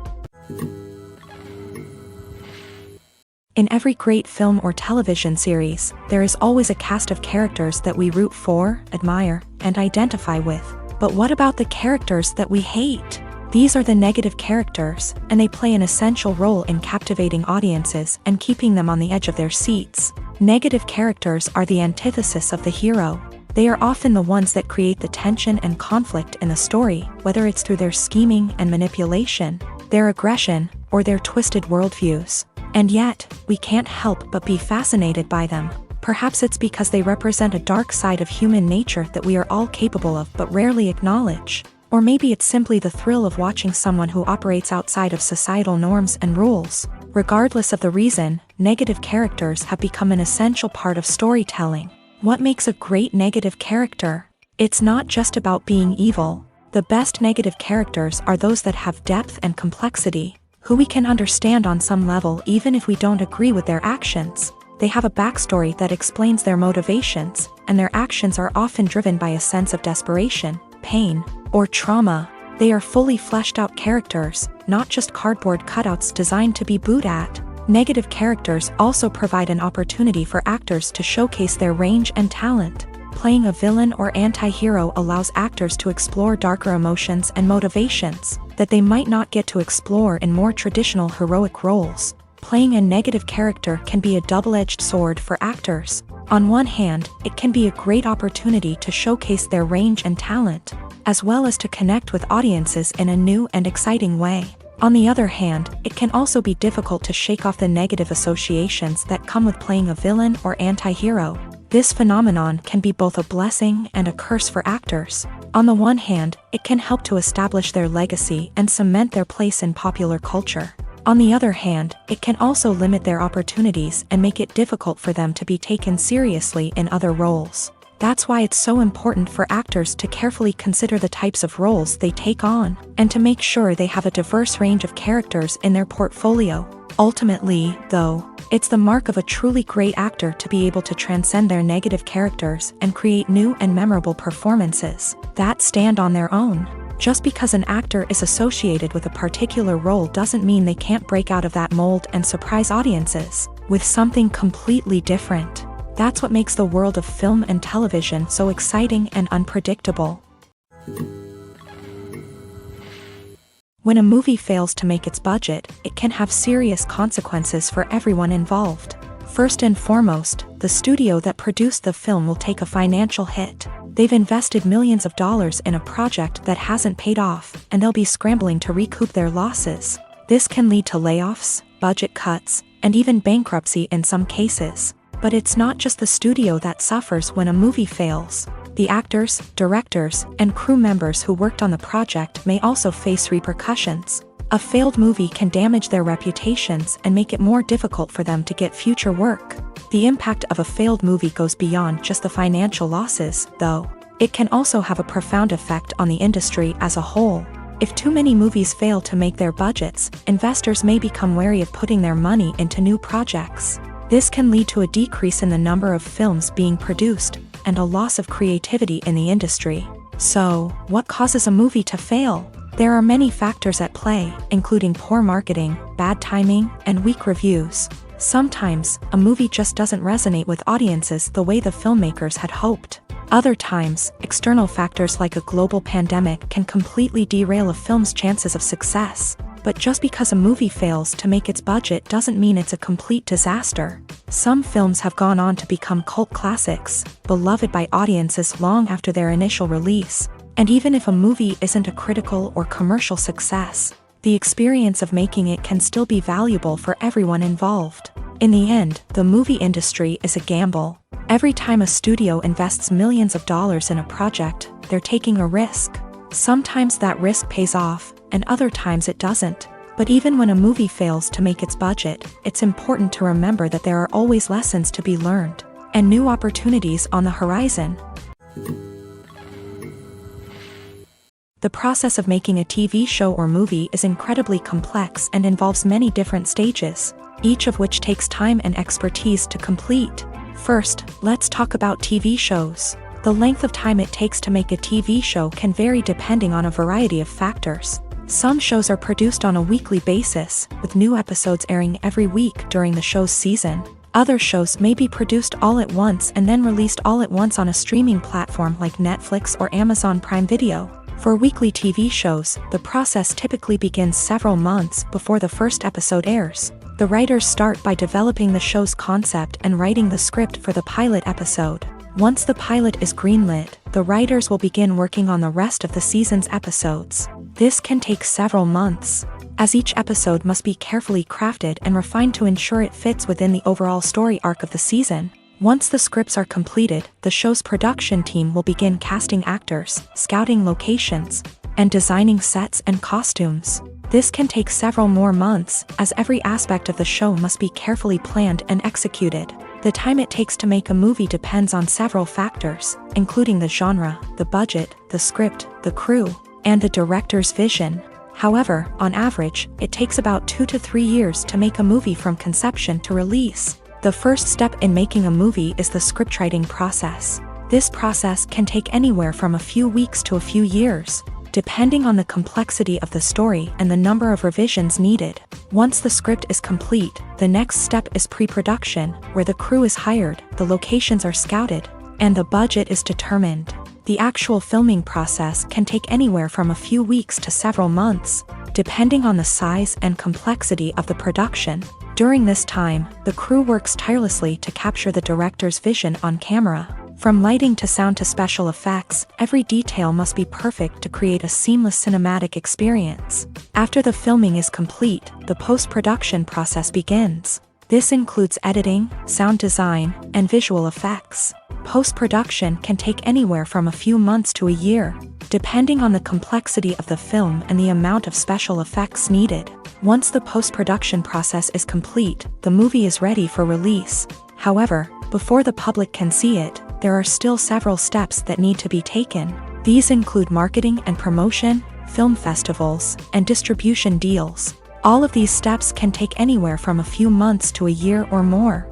S1: In every great film or television series, there is always a cast of characters that we root for, admire, and identify with. But what about the characters that we hate? These are the negative characters, and they play an essential role in captivating audiences and keeping them on the edge of their seats. Negative characters are the antithesis of the hero. They are often the ones that create the tension and conflict in the story, whether it's through their scheming and manipulation, their aggression, or their twisted worldviews. And yet, we can't help but be fascinated by them. Perhaps it's because they represent a dark side of human nature that we are all capable of but rarely acknowledge. Or maybe it's simply the thrill of watching someone who operates outside of societal norms and rules. Regardless of the reason, negative characters have become an essential part of storytelling. What makes a great negative character? It's not just about being evil. The best negative characters are those that have depth and complexity, who we can understand on some level even if we don't agree with their actions. They have a backstory that explains their motivations, and their actions are often driven by a sense of desperation, pain, or trauma. They are fully fleshed out characters, not just cardboard cutouts designed to be booed at. Negative characters also provide an opportunity for actors to showcase their range and talent. Playing a villain or anti-hero allows actors to explore darker emotions and motivations that they might not get to explore in more traditional heroic roles. Playing a negative character can be a double-edged sword for actors. On one hand, it can be a great opportunity to showcase their range and talent, as well as to connect with audiences in a new and exciting way. On the other hand, it can also be difficult to shake off the negative associations that come with playing a villain or anti-hero. This phenomenon can be both a blessing and a curse for actors. On the one hand, it can help to establish their legacy and cement their place in popular culture. On the other hand, it can also limit their opportunities and make it difficult for them to be taken seriously in other roles. That's why it's so important for actors to carefully consider the types of roles they take on, and to make sure they have a diverse range of characters in their portfolio. Ultimately, though, it's the mark of a truly great actor to be able to transcend their negative characters and create new and memorable performances that stand on their own. Just because an actor is associated with a particular role doesn't mean they can't break out of that mold and surprise audiences. with something completely different. That's what makes the world of film and television so exciting and unpredictable. When a movie fails to make its budget, it can have serious consequences for everyone involved. First and foremost, the studio that produced the film will take a financial hit. They've invested millions of dollars in a project that hasn't paid off, and they'll be scrambling to recoup their losses. This can lead to layoffs, budget cuts, and even bankruptcy in some cases. But it's not just the studio that suffers when a movie fails. The actors, directors, and crew members who worked on the project may also face repercussions. A failed movie can damage their reputations and make it more difficult for them to get future work. The impact of a failed movie goes beyond just the financial losses, though. It can also have a profound effect on the industry as a whole. If too many movies fail to make their budgets, investors may become wary of putting their money into new projects. This can lead to a decrease in the number of films being produced, and a loss of creativity in the industry. So, what causes a movie to fail? There are many factors at play, including poor marketing, bad timing, and weak reviews. Sometimes, a movie just doesn't resonate with audiences the way the filmmakers had hoped. Other times, external factors like a global pandemic can completely derail a film's chances of success. But just because a movie fails to make its budget doesn't mean it's a complete disaster. Some films have gone on to become cult classics, beloved by audiences long after their initial release. And even if a movie isn't a critical or commercial success, the experience of making it can still be valuable for everyone involved. In the end, the movie industry is a gamble. Every time a studio invests millions of dollars in a project, they're taking a risk. Sometimes that risk pays off, and other times it doesn't. But even when a movie fails to make its budget, it's important to remember that there are always lessons to be learned, and new opportunities on the horizon. The process of making a TV show or movie is incredibly complex and involves many different stages, each of which takes time and expertise to complete. First, let's talk about TV shows. The length of time it takes to make a TV show can vary depending on a variety of factors. Some shows are produced on a weekly basis, with new episodes airing every week during the show's season. Other shows may be produced all at once and then released all at once on a streaming platform like Netflix or Amazon Prime Video. For weekly TV shows, the process typically begins several months before the first episode airs. The writers start by developing the show's concept and writing the script for the pilot episode. Once the pilot is greenlit, the writers will begin working on the rest of the season's episodes. This can take several months, as each episode must be carefully crafted and refined to ensure it fits within the overall story arc of the season. Once the scripts are completed, the show's production team will begin casting actors, scouting locations, and designing sets and costumes. This can take several more months, as every aspect of the show must be carefully planned and executed. The time it takes to make a movie depends on several factors, including the genre, the budget, the script, the crew, and the director's vision. However, on average, it takes about 2 to 3 years to make a movie from conception to release. The first step in making a movie is the scriptwriting process. This process can take anywhere from a few weeks to a few years, depending on the complexity of the story and the number of revisions needed. Once the script is complete, the next step is pre-production, where the crew is hired, the locations are scouted, and the budget is determined. The actual filming process can take anywhere from a few weeks to several months, depending on the size and complexity of the production. During this time, the crew works tirelessly to capture the director's vision on camera. From lighting to sound to special effects, every detail must be perfect to create a seamless cinematic experience. After the filming is complete, the post-production process begins. This includes editing, sound design, and visual effects. Post-production can take anywhere from a few months to a year, depending on the complexity of the film and the amount of special effects needed. Once the post-production process is complete, the movie is ready for release. However, before the public can see it, there are still several steps that need to be taken. These include marketing and promotion, film festivals, and distribution deals. All of these steps can take anywhere from a few months to a year or more.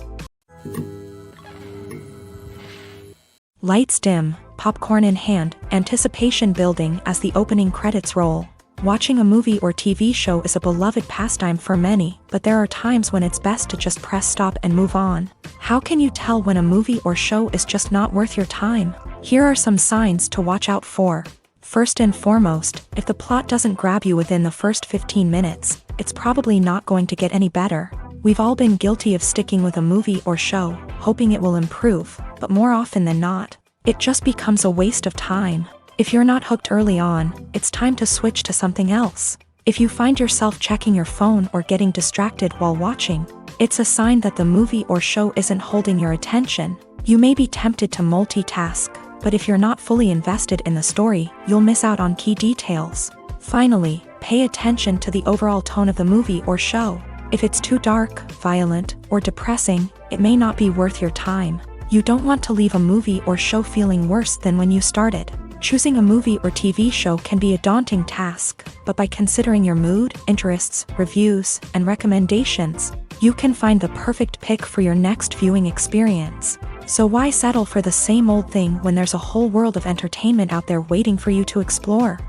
S1: Lights dim, popcorn in hand, anticipation building as the opening credits roll. Watching a movie or TV show is a beloved pastime for many, but there are times when it's best to just press stop and move on. How can you tell when a movie or show is just not worth your time? Here are some signs to watch out for. First and foremost, if the plot doesn't grab you within the first 15 minutes, it's probably not going to get any better. We've all been guilty of sticking with a movie or show, hoping it will improve, but more often than not, it just becomes a waste of time. If you're not hooked early on, it's time to switch to something else. If you find yourself checking your phone or getting distracted while watching, it's a sign that the movie or show isn't holding your attention. You may be tempted to multitask, but if you're not fully invested in the story, you'll miss out on key details. Finally, pay attention to the overall tone of the movie or show. If it's too dark, violent, or depressing, it may not be worth your time. You don't want to leave a movie or show feeling worse than when you started. Choosing a movie or TV show can be a daunting task, but by considering your mood, interests, reviews, and recommendations, you can find the perfect pick for your next viewing experience. So why settle for the same old thing when there's a whole world of entertainment out there waiting for you to explore?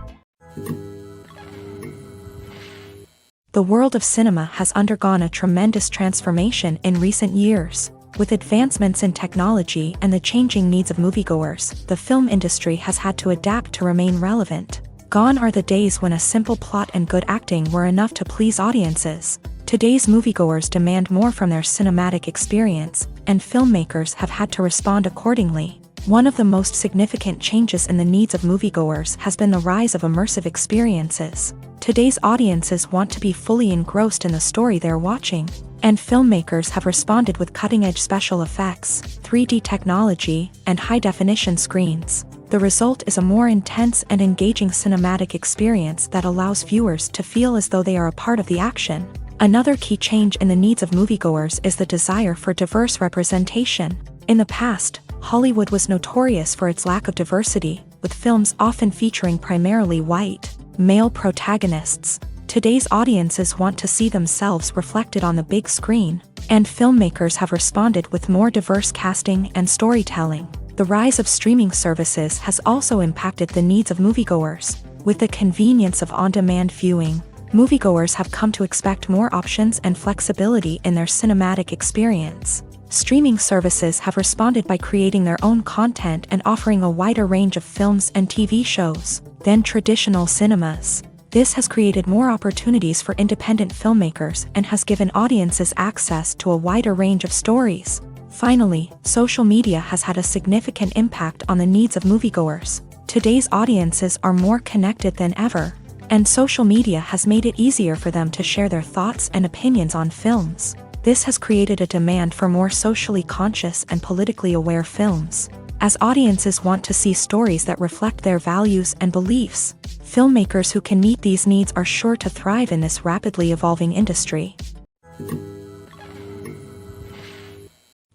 S1: The world of cinema has undergone a tremendous transformation in recent years. With advancements in technology and the changing needs of moviegoers, the film industry has had to adapt to remain relevant. Gone are the days when a simple plot and good acting were enough to please audiences. Today's moviegoers demand more from their cinematic experience, and filmmakers have had to respond accordingly. One of the most significant changes in the needs of moviegoers has been the rise of immersive experiences. Today's audiences want to be fully engrossed in the story they're watching, and filmmakers have responded with cutting-edge special effects, 3D technology, and high-definition screens. The result is a more intense and engaging cinematic experience that allows viewers to feel as though they are a part of the action. Another key change in the needs of moviegoers is the desire for diverse representation. In the past, Hollywood was notorious for its lack of diversity, with films often featuring primarily white, male protagonists. Today's audiences want to see themselves reflected on the big screen, and filmmakers have responded with more diverse casting and storytelling. The rise of streaming services has also impacted the needs of moviegoers. With the convenience of on-demand viewing, moviegoers have come to expect more options and flexibility in their cinematic experience. Streaming services have responded by creating their own content and offering a wider range of films and TV shows than traditional cinemas. This has created more opportunities for independent filmmakers and has given audiences access to a wider range of stories. Finally, social media has had a significant impact on the needs of moviegoers. Today's audiences are more connected than ever, and social media has made it easier for them to share their thoughts and opinions on films. This has created a demand for more socially conscious and politically aware films. As audiences want to see stories that reflect their values and beliefs, filmmakers who can meet these needs are sure to thrive in this rapidly evolving industry.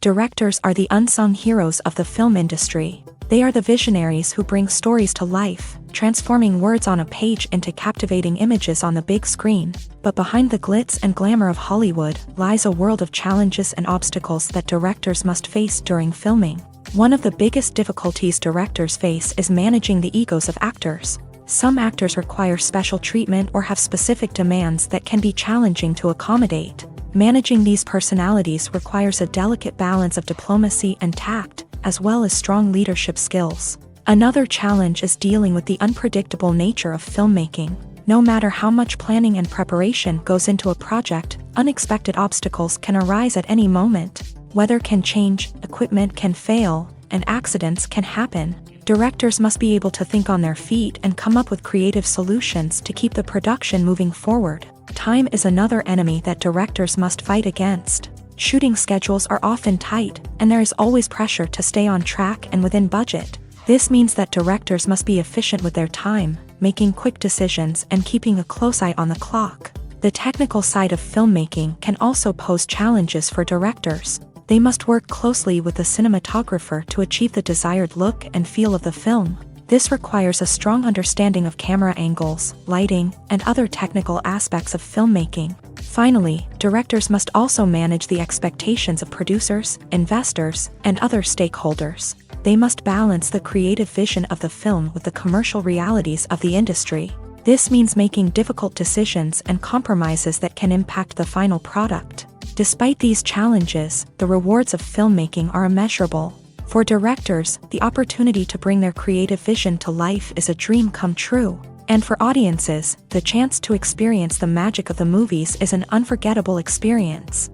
S1: Directors are the unsung heroes of the film industry. They are the visionaries who bring stories to life, transforming words on a page into captivating images on the big screen. But behind the glitz and glamour of Hollywood lies a world of challenges and obstacles that directors must face during filming. One of the biggest difficulties directors face is managing the egos of actors. Some actors require special treatment or have specific demands that can be challenging to accommodate. Managing these personalities requires a delicate balance of diplomacy and tact, as well as strong leadership skills. Another challenge is dealing with the unpredictable nature of filmmaking. No matter how much planning and preparation goes into a project, unexpected obstacles can arise at any moment. Weather can change, equipment can fail, and accidents can happen. Directors must be able to think on their feet and come up with creative solutions to keep the production moving forward. Time is another enemy that directors must fight against. Shooting schedules are often tight, and there is always pressure to stay on track and within budget. This means that directors must be efficient with their time, making quick decisions and keeping a close eye on the clock. The technical side of filmmaking can also pose challenges for directors. They must work closely with the cinematographer to achieve the desired look and feel of the film. This requires a strong understanding of camera angles, lighting, and other technical aspects of filmmaking. Finally, directors must also manage the expectations of producers, investors, and other stakeholders. They must balance the creative vision of the film with the commercial realities of the industry. This means making difficult decisions and compromises that can impact the final product. Despite these challenges, the rewards of filmmaking are immeasurable. For directors, the opportunity to bring their creative vision to life is a dream come true. And for audiences, the chance to experience the magic of the movies is an unforgettable experience.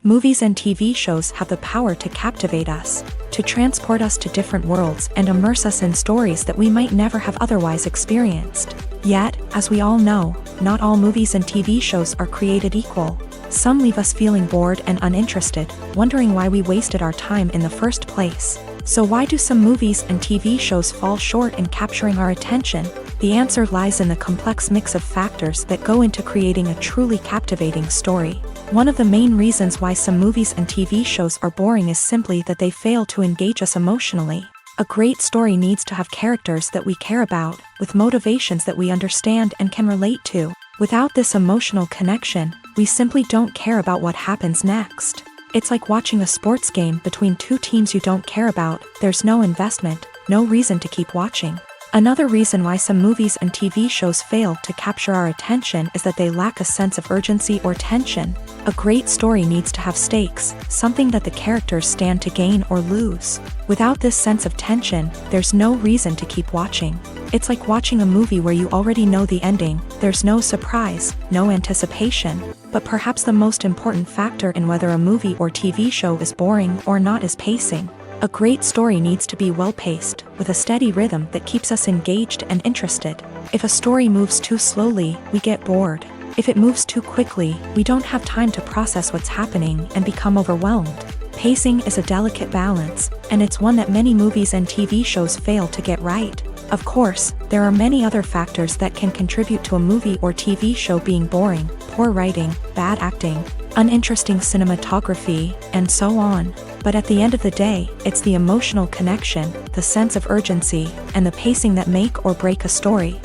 S1: Movies and TV shows have the power to captivate us, to transport us to different worlds and immerse us in stories that we might never have otherwise experienced. Yet, as we all know, not all movies and TV shows are created equal. Some leave us feeling bored and uninterested, wondering why we wasted our time in the first place. So why do some movies and TV shows fall short in capturing our attention? The answer lies in the complex mix of factors that go into creating a truly captivating story. One of the main reasons why some movies and TV shows are boring is simply that they fail to engage us emotionally. A great story needs to have characters that we care about, with motivations that we understand and can relate to. Without this emotional connection, we simply don't care about what happens next. It's like watching a sports game between two teams you don't care about. There's no investment, no reason to keep watching. Another reason why some movies and TV shows fail to capture our attention is that they lack a sense of urgency or tension. A great story needs to have stakes, something that the characters stand to gain or lose. Without this sense of tension, there's no reason to keep watching. It's like watching a movie where you already know the ending. There's no surprise, no anticipation. But perhaps the most important factor in whether a movie or TV show is boring or not is pacing. A great story needs to be well-paced, with a steady rhythm that keeps us engaged and interested. If a story moves too slowly, we get bored. If it moves too quickly, we don't have time to process what's happening and become overwhelmed. Pacing is a delicate balance, and it's one that many movies and TV shows fail to get right. Of course, there are many other factors that can contribute to a movie or TV show being boring: poor writing, bad acting, uninteresting cinematography, and so on. But at the end of the day, it's the emotional connection, the sense of urgency, and the pacing that make or break a story.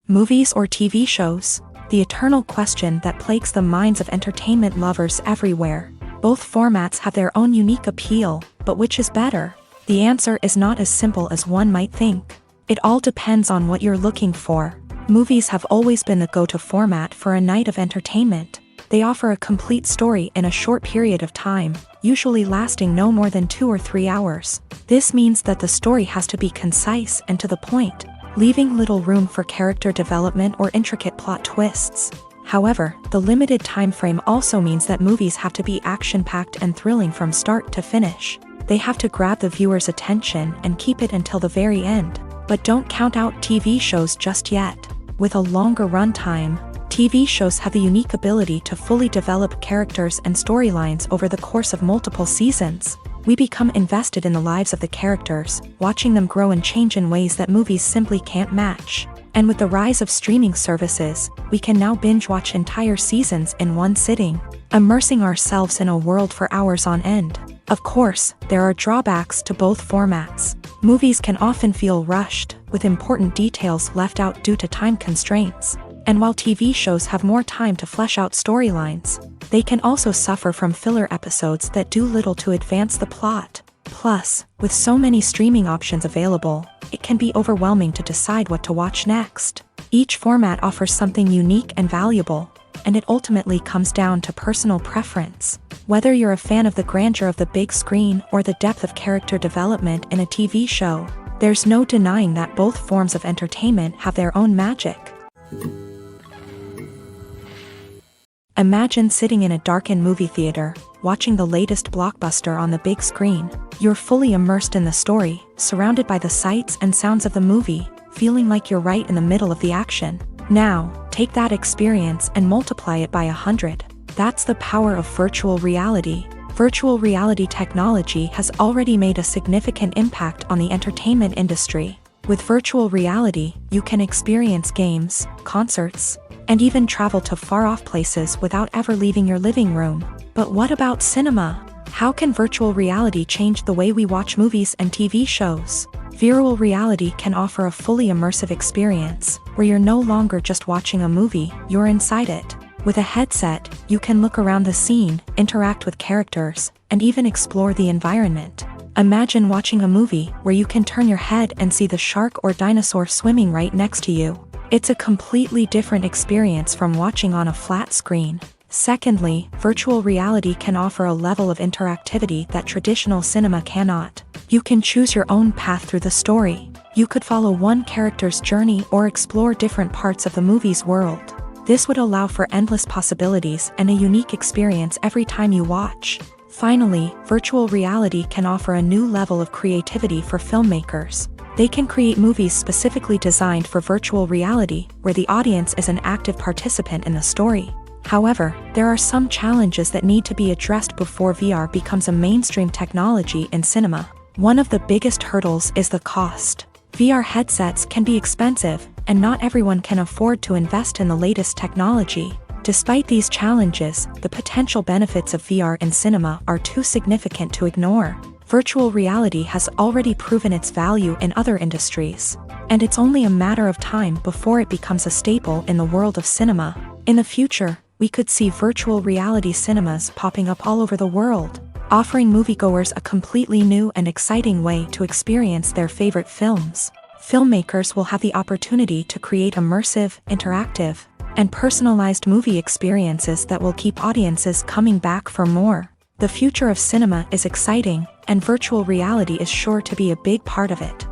S1: Movies or TV shows? The eternal question that plagues the minds of entertainment lovers everywhere. Both formats have their own unique appeal, but which is better? The answer is not as simple as one might think. It all depends on what you're looking for. Movies have always been the go-to format for a night of entertainment. They offer a complete story in a short period of time, usually lasting no more than 2 or 3 hours. This means that the story has to be concise and to the point, leaving little room for character development or intricate plot twists. However, the limited time frame also means that movies have to be action-packed and thrilling from start to finish. They have to grab the viewer's attention and keep it until the very end. But don't count out TV shows just yet. With a longer runtime, TV shows have the unique ability to fully develop characters and storylines over the course of multiple seasons. We become invested in the lives of the characters, watching them grow and change in ways that movies simply can't match. And with the rise of streaming services, we can now binge-watch entire seasons in one sitting, immersing ourselves in a world for hours on end. Of course, there are drawbacks to both formats. Movies can often feel rushed, with important details left out due to time constraints. And while TV shows have more time to flesh out storylines, they can also suffer from filler episodes that do little to advance the plot. Plus, with so many streaming options available, it can be overwhelming to decide what to watch next. Each format offers something unique and valuable, and it ultimately comes down to personal preference. Whether you're a fan of the grandeur of the big screen or the depth of character development in a TV show, there's no denying that both forms of entertainment have their own magic. Imagine sitting in a darkened movie theater, watching the latest blockbuster on the big screen. You're fully immersed in the story, surrounded by the sights and sounds of the movie, feeling like you're right in the middle of the action. Now, take that experience and multiply it by 100. That's the power of virtual reality. Virtual reality technology has already made a significant impact on the entertainment industry. With virtual reality, you can experience games, concerts, and even travel to far-off places without ever leaving your living room. But what about cinema? How can virtual reality change the way we watch movies and TV shows? Virtual reality can offer a fully immersive experience, where you're no longer just watching a movie, you're inside it. With a headset, you can look around the scene, interact with characters, and even explore the environment. Imagine watching a movie where you can turn your head and see the shark or dinosaur swimming right next to you. It's a completely different experience from watching on a flat screen. Secondly, virtual reality can offer a level of interactivity that traditional cinema cannot. You can choose your own path through the story. You could follow one character's journey or explore different parts of the movie's world. This would allow for endless possibilities and a unique experience every time you watch. Finally, virtual reality can offer a new level of creativity for filmmakers. They can create movies specifically designed for virtual reality, where the audience is an active participant in the story. However, there are some challenges that need to be addressed before VR becomes a mainstream technology in cinema. One of the biggest hurdles is the cost. VR headsets can be expensive, and not everyone can afford to invest in the latest technology. Despite these challenges, the potential benefits of VR in cinema are too significant to ignore. Virtual reality has already proven its value in other industries, and it's only a matter of time before it becomes a staple in the world of cinema. In the future, we could see virtual reality cinemas popping up all over the world, offering moviegoers a completely new and exciting way to experience their favorite films. Filmmakers will have the opportunity to create immersive, interactive, and personalized movie experiences that will keep audiences coming back for more. The future of cinema is exciting, and virtual reality is sure to be a big part of it.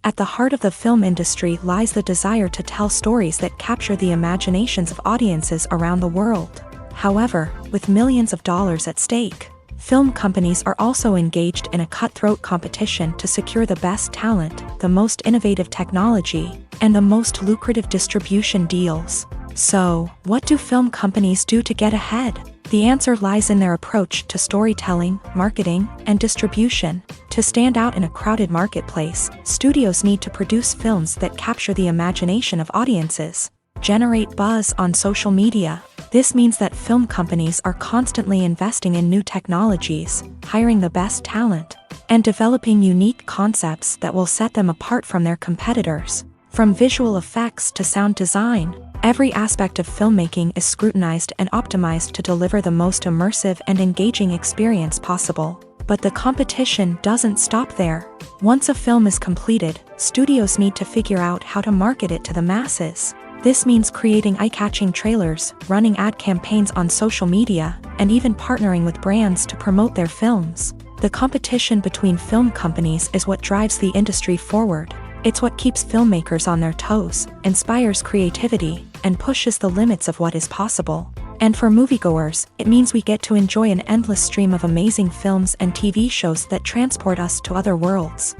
S1: At the heart of the film industry lies the desire to tell stories that capture the imaginations of audiences around the world. However, with millions of dollars at stake, film companies are also engaged in a cutthroat competition to secure the best talent, the most innovative technology, and the most lucrative distribution deals. So, what do film companies do to get ahead? The answer lies in their approach to storytelling, marketing, and distribution. To stand out in a crowded marketplace, studios need to produce films that capture the imagination of audiences, generate buzz on social media. This means that film companies are constantly investing in new technologies, hiring the best talent, and developing unique concepts that will set them apart from their competitors. From visual effects to sound design, every aspect of filmmaking is scrutinized and optimized to deliver the most immersive and engaging experience possible. But the competition doesn't stop there. Once a film is completed, studios need to figure out how to market it to the masses. This means creating eye-catching trailers, running ad campaigns on social media, and even partnering with brands to promote their films. The competition between film companies is what drives the industry forward. It's what keeps filmmakers on their toes, inspires creativity, and pushes the limits of what is possible. And for moviegoers, it means we get to enjoy an endless stream of amazing films and TV shows that transport us to other worlds.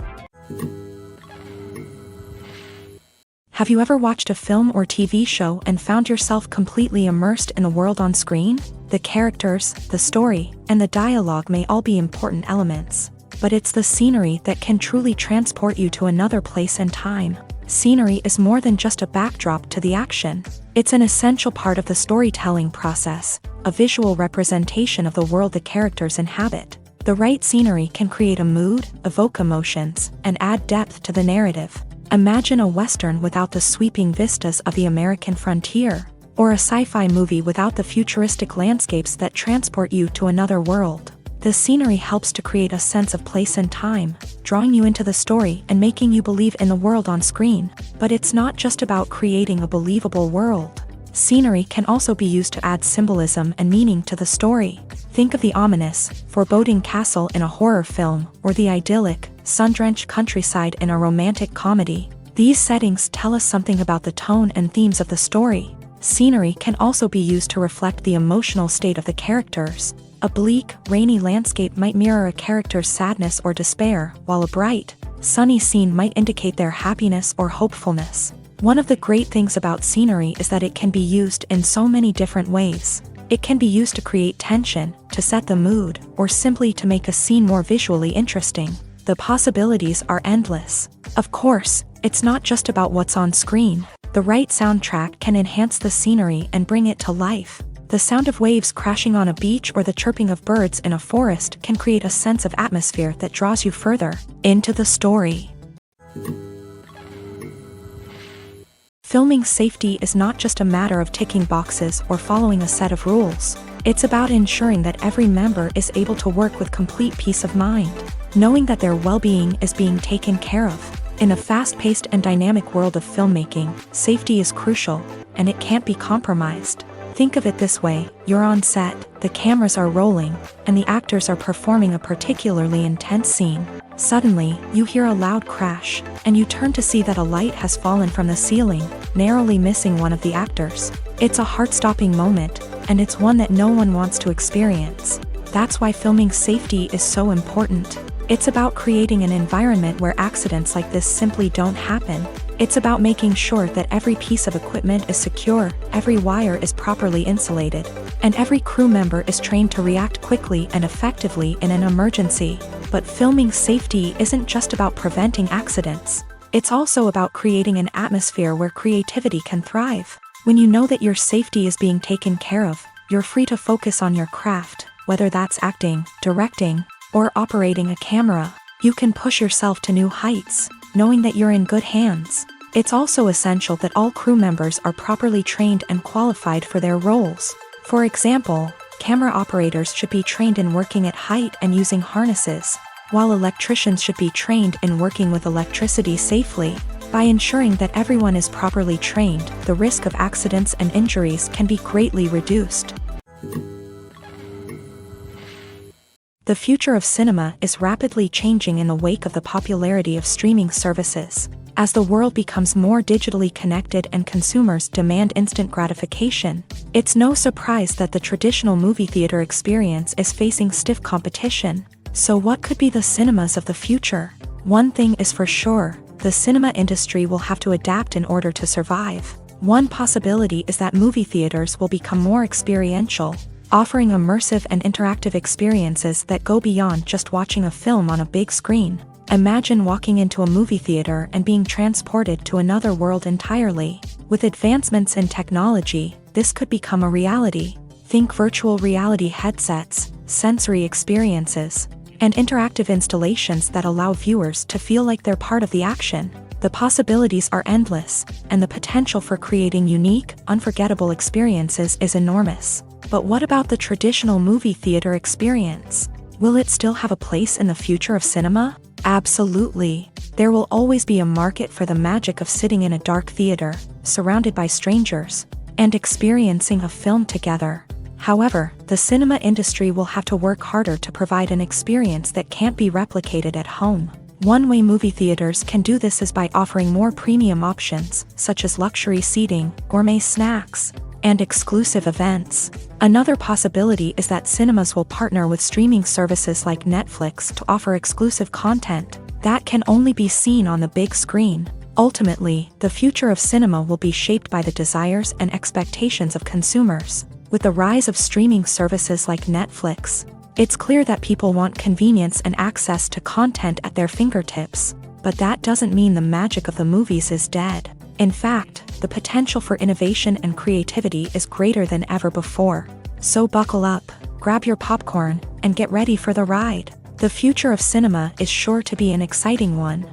S1: Have you ever watched a film or TV show and found yourself completely immersed in the world on screen? The characters, the story, and the dialogue may all be important elements, but it's the scenery that can truly transport you to another place and time. Scenery is more than just a backdrop to the action. It's an essential part of the storytelling process, a visual representation of the world the characters inhabit. The right scenery can create a mood, evoke emotions, and add depth to the narrative. Imagine a Western without the sweeping vistas of the American frontier, or a sci-fi movie without the futuristic landscapes that transport you to another world. The scenery helps to create a sense of place and time, drawing you into the story and making you believe in the world on screen. But it's not just about creating a believable world. Scenery can also be used to add symbolism and meaning to the story. Think of the ominous, foreboding castle in a horror film, or the idyllic, sun-drenched countryside in a romantic comedy. These settings tell us something about the tone and themes of the story. Scenery can also be used to reflect the emotional state of the characters. A bleak, rainy landscape might mirror a character's sadness or despair, while a bright, sunny scene might indicate their happiness or hopefulness. One of the great things about scenery is that it can be used in so many different ways. It can be used to create tension, to set the mood, or simply to make a scene more visually interesting. The possibilities are endless. Of course, it's not just about what's on screen. The right soundtrack can enhance the scenery and bring it to life. The sound of waves crashing on a beach or the chirping of birds in a forest can create a sense of atmosphere that draws you further into the story. Filming safety is not just a matter of ticking boxes or following a set of rules. It's about ensuring that every member is able to work with complete peace of mind, knowing that their well-being is being taken care of. In a fast-paced and dynamic world of filmmaking, safety is crucial, and it can't be compromised. Think of it this way: you're on set, the cameras are rolling, and the actors are performing a particularly intense scene. Suddenly, you hear a loud crash, and you turn to see that a light has fallen from the ceiling, narrowly missing one of the actors. It's a heart-stopping moment, and it's one that no one wants to experience. That's why filming safety is so important. It's about creating an environment where accidents like this simply don't happen. It's about making sure that every piece of equipment is secure, every wire is properly insulated, and every crew member is trained to react quickly and effectively in an emergency. But filming safety isn't just about preventing accidents. It's also about creating an atmosphere where creativity can thrive. When you know that your safety is being taken care of, you're free to focus on your craft, whether that's acting, directing, or operating a camera. You can push yourself to new heights, knowing that you're in good hands. It's also essential that all crew members are properly trained and qualified for their roles. For example, camera operators should be trained in working at height and using harnesses, while electricians should be trained in working with electricity safely. By ensuring that everyone is properly trained, the risk of accidents and injuries can be greatly reduced. The future of cinema is rapidly changing in the wake of the popularity of streaming services. As the world becomes more digitally connected and consumers demand instant gratification, it's no surprise that the traditional movie theater experience is facing stiff competition. So what could be the cinemas of the future? One thing is for sure: the cinema industry will have to adapt in order to survive. One possibility is that movie theaters will become more experiential, offering immersive and interactive experiences that go beyond just watching a film on a big screen. Imagine walking into a movie theater and being transported to another world entirely. With advancements in technology, this could become a reality. Think virtual reality headsets, sensory experiences, and interactive installations that allow viewers to feel like they're part of the action. The possibilities are endless, and the potential for creating unique, unforgettable experiences is enormous. But what about the traditional movie theater experience? Will it still have a place in the future of cinema? Absolutely. There will always be a market for the magic of sitting in a dark theater, surrounded by strangers, and experiencing a film together. However, the cinema industry will have to work harder to provide an experience that can't be replicated at home. One way movie theaters can do this is by offering more premium options, such as luxury seating, gourmet snacks, and exclusive events. Another possibility is that cinemas will partner with streaming services like Netflix to offer exclusive content that can only be seen on the big screen. Ultimately, the future of cinema will be shaped by the desires and expectations of consumers. With the rise of streaming services like Netflix, it's clear that people want convenience and access to content at their fingertips. But that doesn't mean the magic of the movies is dead. In fact, the potential for innovation and creativity is greater than ever before. So buckle up, grab your popcorn, and get ready for the ride. The future of cinema is sure to be an exciting one.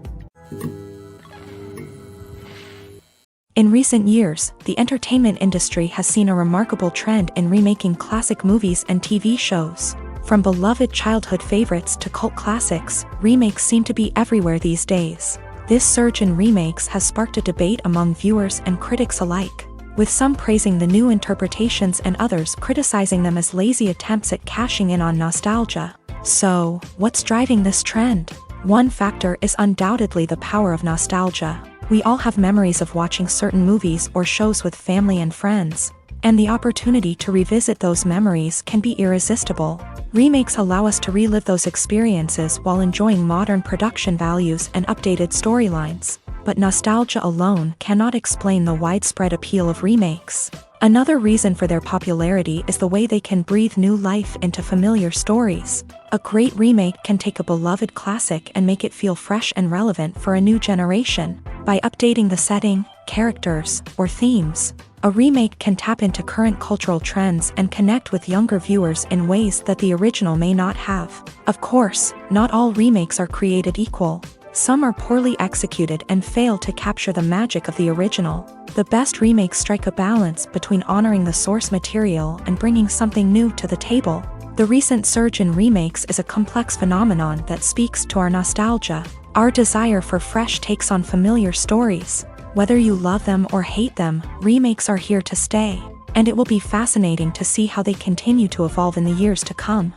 S1: In recent years, the entertainment industry has seen a remarkable trend in remaking classic movies and TV shows. From beloved childhood favorites to cult classics, remakes seem to be everywhere these days. This surge in remakes has sparked a debate among viewers and critics alike, with some praising the new interpretations and others criticizing them as lazy attempts at cashing in on nostalgia. So, what's driving this trend? One factor is undoubtedly the power of nostalgia. We all have memories of watching certain movies or shows with family and friends, and the opportunity to revisit those memories can be irresistible. Remakes allow us to relive those experiences while enjoying modern production values and updated storylines. But nostalgia alone cannot explain the widespread appeal of remakes. Another reason for their popularity is the way they can breathe new life into familiar stories. A great remake can take a beloved classic and make it feel fresh and relevant for a new generation. By updating the setting, characters, or themes, a remake can tap into current cultural trends and connect with younger viewers in ways that the original may not have. Of course, not all remakes are created equal. Some are poorly executed and fail to capture the magic of the original. The best remakes strike a balance between honoring the source material and bringing something new to the table. The recent surge in remakes is a complex phenomenon that speaks to our nostalgia, our desire for fresh takes on familiar stories. Whether you love them or hate them, remakes are here to stay, and it will be fascinating to see how they continue to evolve in the years to come.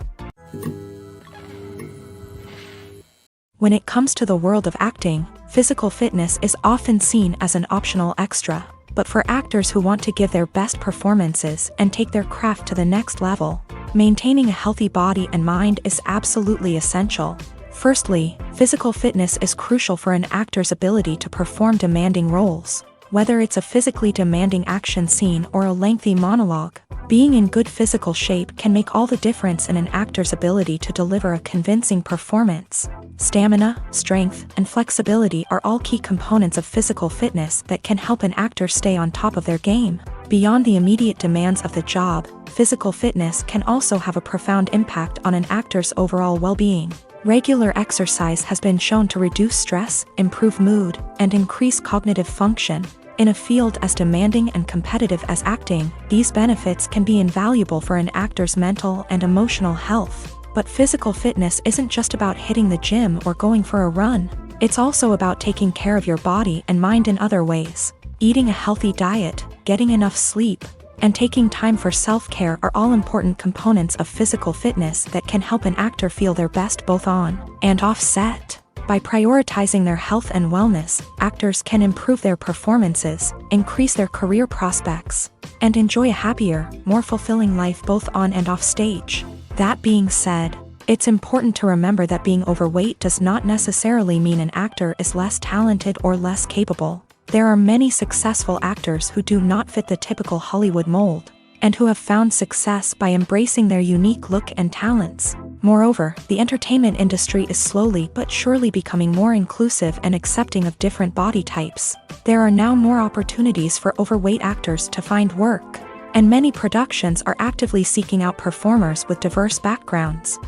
S1: When it comes to the world of acting, physical fitness is often seen as an optional extra. But for actors who want to give their best performances and take their craft to the next level, maintaining a healthy body and mind is absolutely essential. Firstly, physical fitness is crucial for an actor's ability to perform demanding roles. Whether it's a physically demanding action scene or a lengthy monologue, being in good physical shape can make all the difference in an actor's ability to deliver a convincing performance. Stamina, strength, and flexibility are all key components of physical fitness that can help an actor stay on top of their game. Beyond the immediate demands of the job, physical fitness can also have a profound impact on an actor's overall well-being. Regular exercise has been shown to reduce stress, improve mood, and increase cognitive function. In a field as demanding and competitive as acting, these benefits can be invaluable for an actor's mental and emotional health. But physical fitness isn't just about hitting the gym or going for a run. It's also about taking care of your body and mind in other ways. Eating a healthy diet, getting enough sleep, and taking time for self-care are all important components of physical fitness that can help an actor feel their best both on and off set. By prioritizing their health and wellness, actors can improve their performances, increase their career prospects, and enjoy a happier, more fulfilling life both on and off stage. That being said, it's important to remember that being overweight does not necessarily mean an actor is less talented or less capable. There are many successful actors who do not fit the typical Hollywood mold, and who have found success by embracing their unique look and talents. Moreover, the entertainment industry is slowly but surely becoming more inclusive and accepting of different body types. There are now more opportunities for overweight actors to find work, and many productions are actively seeking out performers with diverse backgrounds.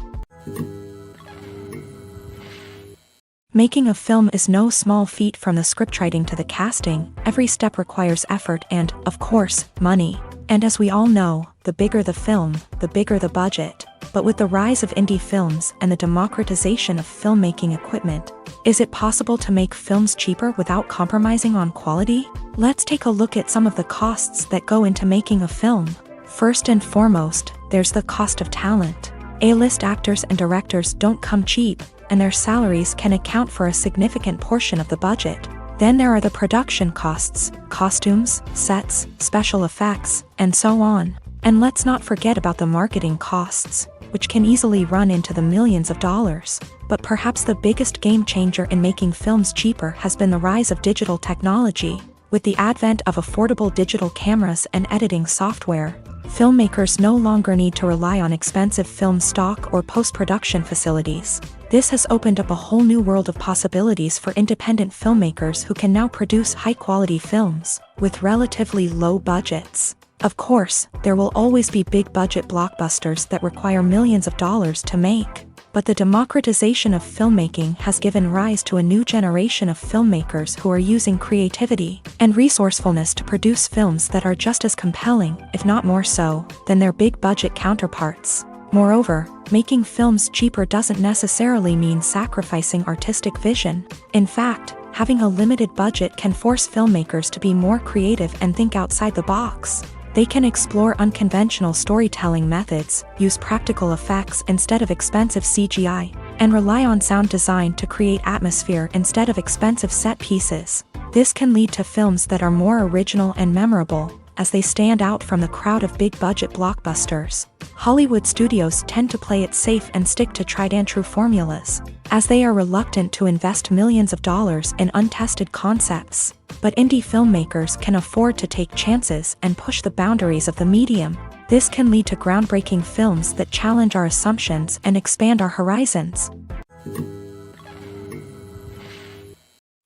S1: Making a film is no small feat. From the scriptwriting to the casting, every step requires effort and, of course, money. And as we all know, the bigger the film, the bigger the budget. But with the rise of indie films and the democratization of filmmaking equipment, is it possible to make films cheaper without compromising on quality? Let's take a look at some of the costs that go into making a film. First and foremost, there's the cost of talent. A-list actors and directors don't come cheap, and their salaries can account for a significant portion of the budget. Then there are the production costs, costumes, sets, special effects, and so on. And let's not forget about the marketing costs, which can easily run into the millions of dollars. But perhaps the biggest game changer in making films cheaper has been the rise of digital technology. With the advent of affordable digital cameras and editing software, filmmakers no longer need to rely on expensive film stock or post-production facilities. This has opened up a whole new world of possibilities for independent filmmakers who can now produce high-quality films with relatively low budgets. Of course, there will always be big-budget blockbusters that require millions of dollars to make. But the democratization of filmmaking has given rise to a new generation of filmmakers who are using creativity and resourcefulness to produce films that are just as compelling, if not more so, than their big-budget counterparts. Moreover, making films cheaper doesn't necessarily mean sacrificing artistic vision. In fact, having a limited budget can force filmmakers to be more creative and think outside the box. They can explore unconventional storytelling methods, use practical effects instead of expensive CGI, and rely on sound design to create atmosphere instead of expensive set pieces. This can lead to films that are more original and memorable, as they stand out from the crowd of big-budget blockbusters. Hollywood studios tend to play it safe and stick to tried-and-true formulas, as they are reluctant to invest millions of dollars in untested concepts. But indie filmmakers can afford to take chances and push the boundaries of the medium. This can lead to groundbreaking films that challenge our assumptions and expand our horizons.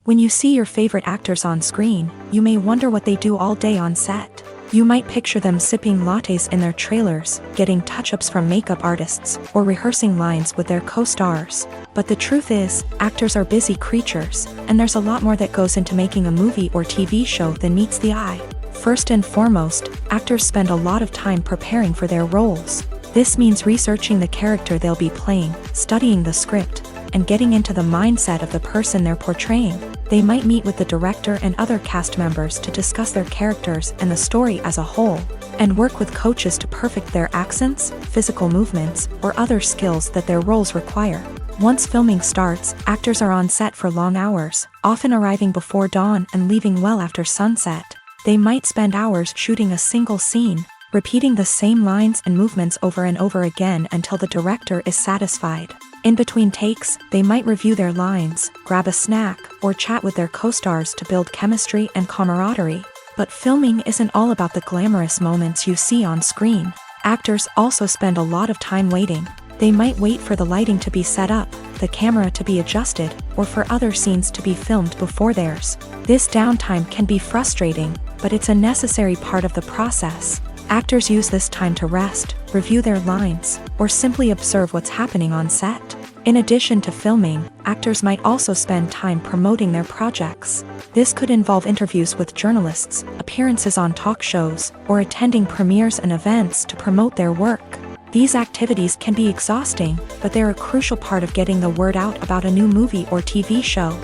S1: When you see your favorite actors on screen, you may wonder what they do all day on set. You might picture them sipping lattes in their trailers, getting touch-ups from makeup artists, or rehearsing lines with their co-stars. But the truth is, actors are busy creatures, and there's a lot more that goes into making a movie or TV show than meets the eye. First and foremost, actors spend a lot of time preparing for their roles. This means researching the character they'll be playing, studying the script, and getting into the mindset of the person they're portraying. They might meet with the director and other cast members to discuss their characters and the story as a whole, and work with coaches to perfect their accents, physical movements, or other skills that their roles require. Once filming starts, actors are on set for long hours, often arriving before dawn and leaving well after sunset. They might spend hours shooting a single scene, repeating the same lines and movements over and over again until the director is satisfied. In between takes, they might review their lines, grab a snack, or chat with their co-stars to build chemistry and camaraderie. But filming isn't all about the glamorous moments you see on screen. Actors also spend a lot of time waiting. They might wait for the lighting to be set up, the camera to be adjusted, or for other scenes to be filmed before theirs. This downtime can be frustrating, but it's a necessary part of the process. Actors use this time to rest, review their lines, or simply observe what's happening on set. In addition to filming, actors might also spend time promoting their projects. This could involve interviews with journalists, appearances on talk shows, or attending premieres and events to promote their work. These activities can be exhausting, but they're a crucial part of getting the word out about a new movie or TV show.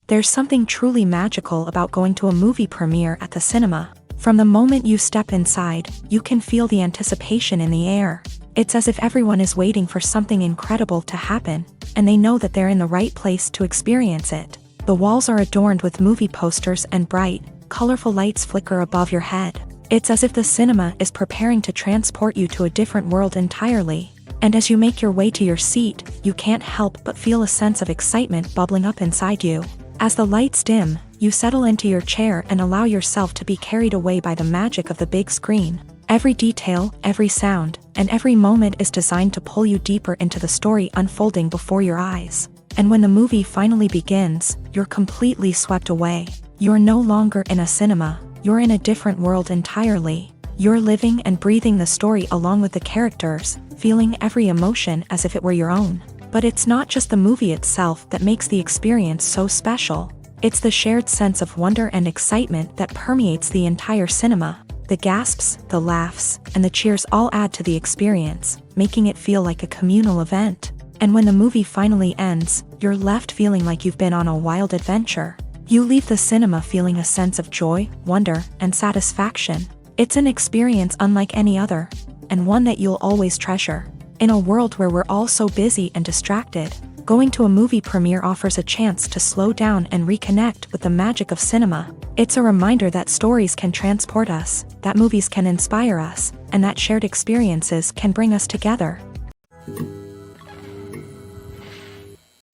S1: There's something truly magical about going to a movie premiere at the cinema. From the moment you step inside, you can feel the anticipation in the air. It's as if everyone is waiting for something incredible to happen, and they know that they're in the right place to experience it. The walls are adorned with movie posters and bright, colorful lights flicker above your head. It's as if the cinema is preparing to transport you to a different world entirely. And as you make your way to your seat, you can't help but feel a sense of excitement bubbling up inside you. As the lights dim, you settle into your chair and allow yourself to be carried away by the magic of the big screen. Every detail, every sound, and every moment is designed to pull you deeper into the story unfolding before your eyes. And when the movie finally begins, you're completely swept away. You're no longer in a cinema, you're in a different world entirely. You're living and breathing the story along with the characters, feeling every emotion as if it were your own. But it's not just the movie itself that makes the experience so special. It's the shared sense of wonder and excitement that permeates the entire cinema. The gasps, the laughs, and the cheers all add to the experience, making it feel like a communal event. And when the movie finally ends, you're left feeling like you've been on a wild adventure. You leave the cinema feeling a sense of joy, wonder, and satisfaction. It's an experience unlike any other, and one that you'll always treasure. In a world where we're all so busy and distracted, going to a movie premiere offers a chance to slow down and reconnect with the magic of cinema. It's a reminder that stories can transport us, that movies can inspire us, and that shared experiences can bring us together.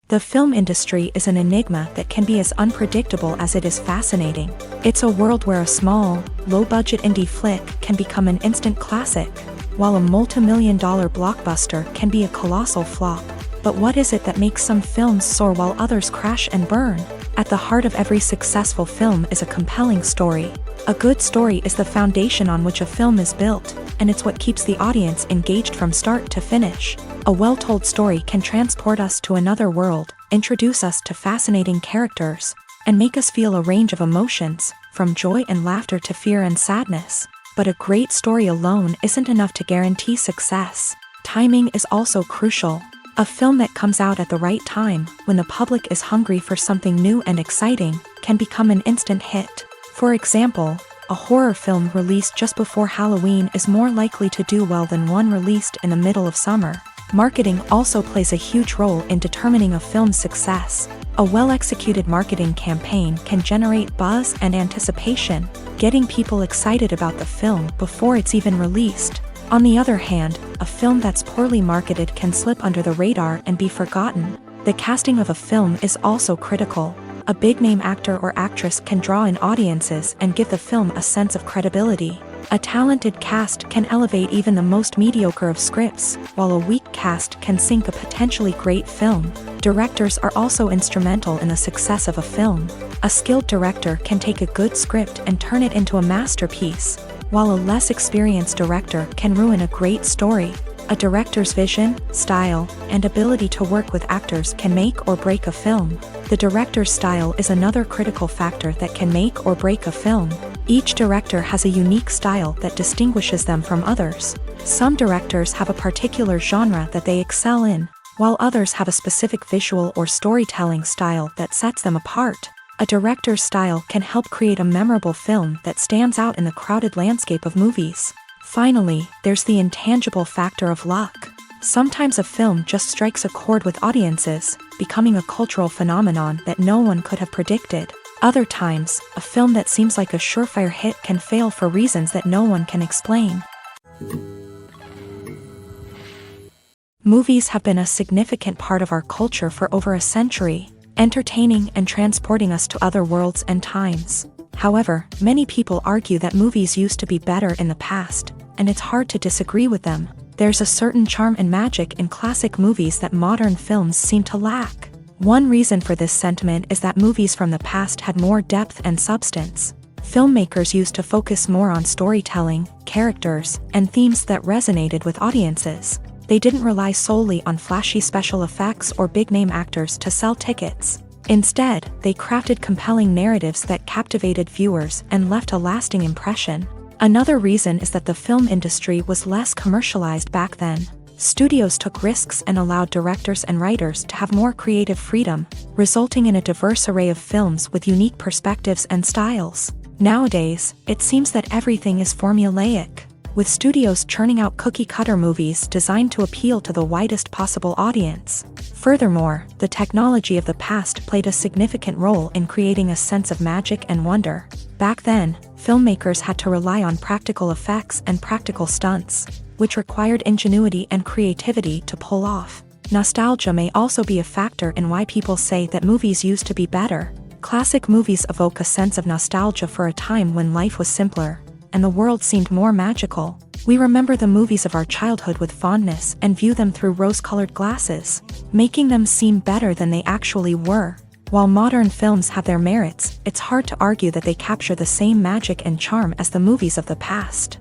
S1: The film industry is an enigma that can be as unpredictable as it is fascinating. It's a world where a small, low-budget indie flick can become an instant classic, while a multi-million-dollar blockbuster can be a colossal flop. But what is it that makes some films soar while others crash and burn? At the heart of every successful film is a compelling story. A good story is the foundation on which a film is built, and it's what keeps the audience engaged from start to finish. A well-told story can transport us to another world, introduce us to fascinating characters, and make us feel a range of emotions, from joy and laughter to fear and sadness. But a great story alone isn't enough to guarantee success. Timing is also crucial. A film that comes out at the right time, when the public is hungry for something new and exciting, can become an instant hit. For example, a horror film released just before Halloween is more likely to do well than one released in the middle of summer. Marketing also plays a huge role in determining a film's success. A well-executed marketing campaign can generate buzz and anticipation, getting people excited about the film before it's even released. On the other hand, a film that's poorly marketed can slip under the radar and be forgotten. The casting of a film is also critical. A big-name actor or actress can draw in audiences and give the film a sense of credibility. A talented cast can elevate even the most mediocre of scripts, while a weak cast can sink a potentially great film. Directors are also instrumental in the success of a film. A skilled director can take a good script and turn it into a masterpiece, while a less experienced director can ruin a great story. A director's vision, style, and ability to work with actors can make or break a film. The director's style is another critical factor that can make or break a film. Each director has a unique style that distinguishes them from others. Some directors have a particular genre that they excel in, while others have a specific visual or storytelling style that sets them apart. A director's style can help create a memorable film that stands out in the crowded landscape of movies. Finally, there's the intangible factor of luck. Sometimes a film just strikes a chord with audiences, becoming a cultural phenomenon that no one could have predicted. Other times, a film that seems like a surefire hit can fail for reasons that no one can explain. Movies have been a significant part of our culture for over a century, entertaining and transporting us to other worlds and times. However, many people argue that movies used to be better in the past, and it's hard to disagree with them. There's a certain charm and magic in classic movies that modern films seem to lack. One reason for this sentiment is that movies from the past had more depth and substance. Filmmakers used to focus more on storytelling, characters, and themes that resonated with audiences. They didn't rely solely on flashy special effects or big-name actors to sell tickets. Instead, they crafted compelling narratives that captivated viewers and left a lasting impression. Another reason is that the film industry was less commercialized back then. Studios took risks and allowed directors and writers to have more creative freedom, resulting in a diverse array of films with unique perspectives and styles. Nowadays, it seems that everything is formulaic, with studios churning out cookie-cutter movies designed to appeal to the widest possible audience. Furthermore, the technology of the past played a significant role in creating a sense of magic and wonder. Back then, filmmakers had to rely on practical effects and practical stunts, which required ingenuity and creativity to pull off. Nostalgia may also be a factor in why people say that movies used to be better. Classic movies evoke a sense of nostalgia for a time when life was simpler, and the world seemed more magical. We remember the movies of our childhood with fondness and view them through rose-colored glasses, making them seem better than they actually were. While modern films have their merits, it's hard to argue that they capture the same magic and charm as the movies of the past.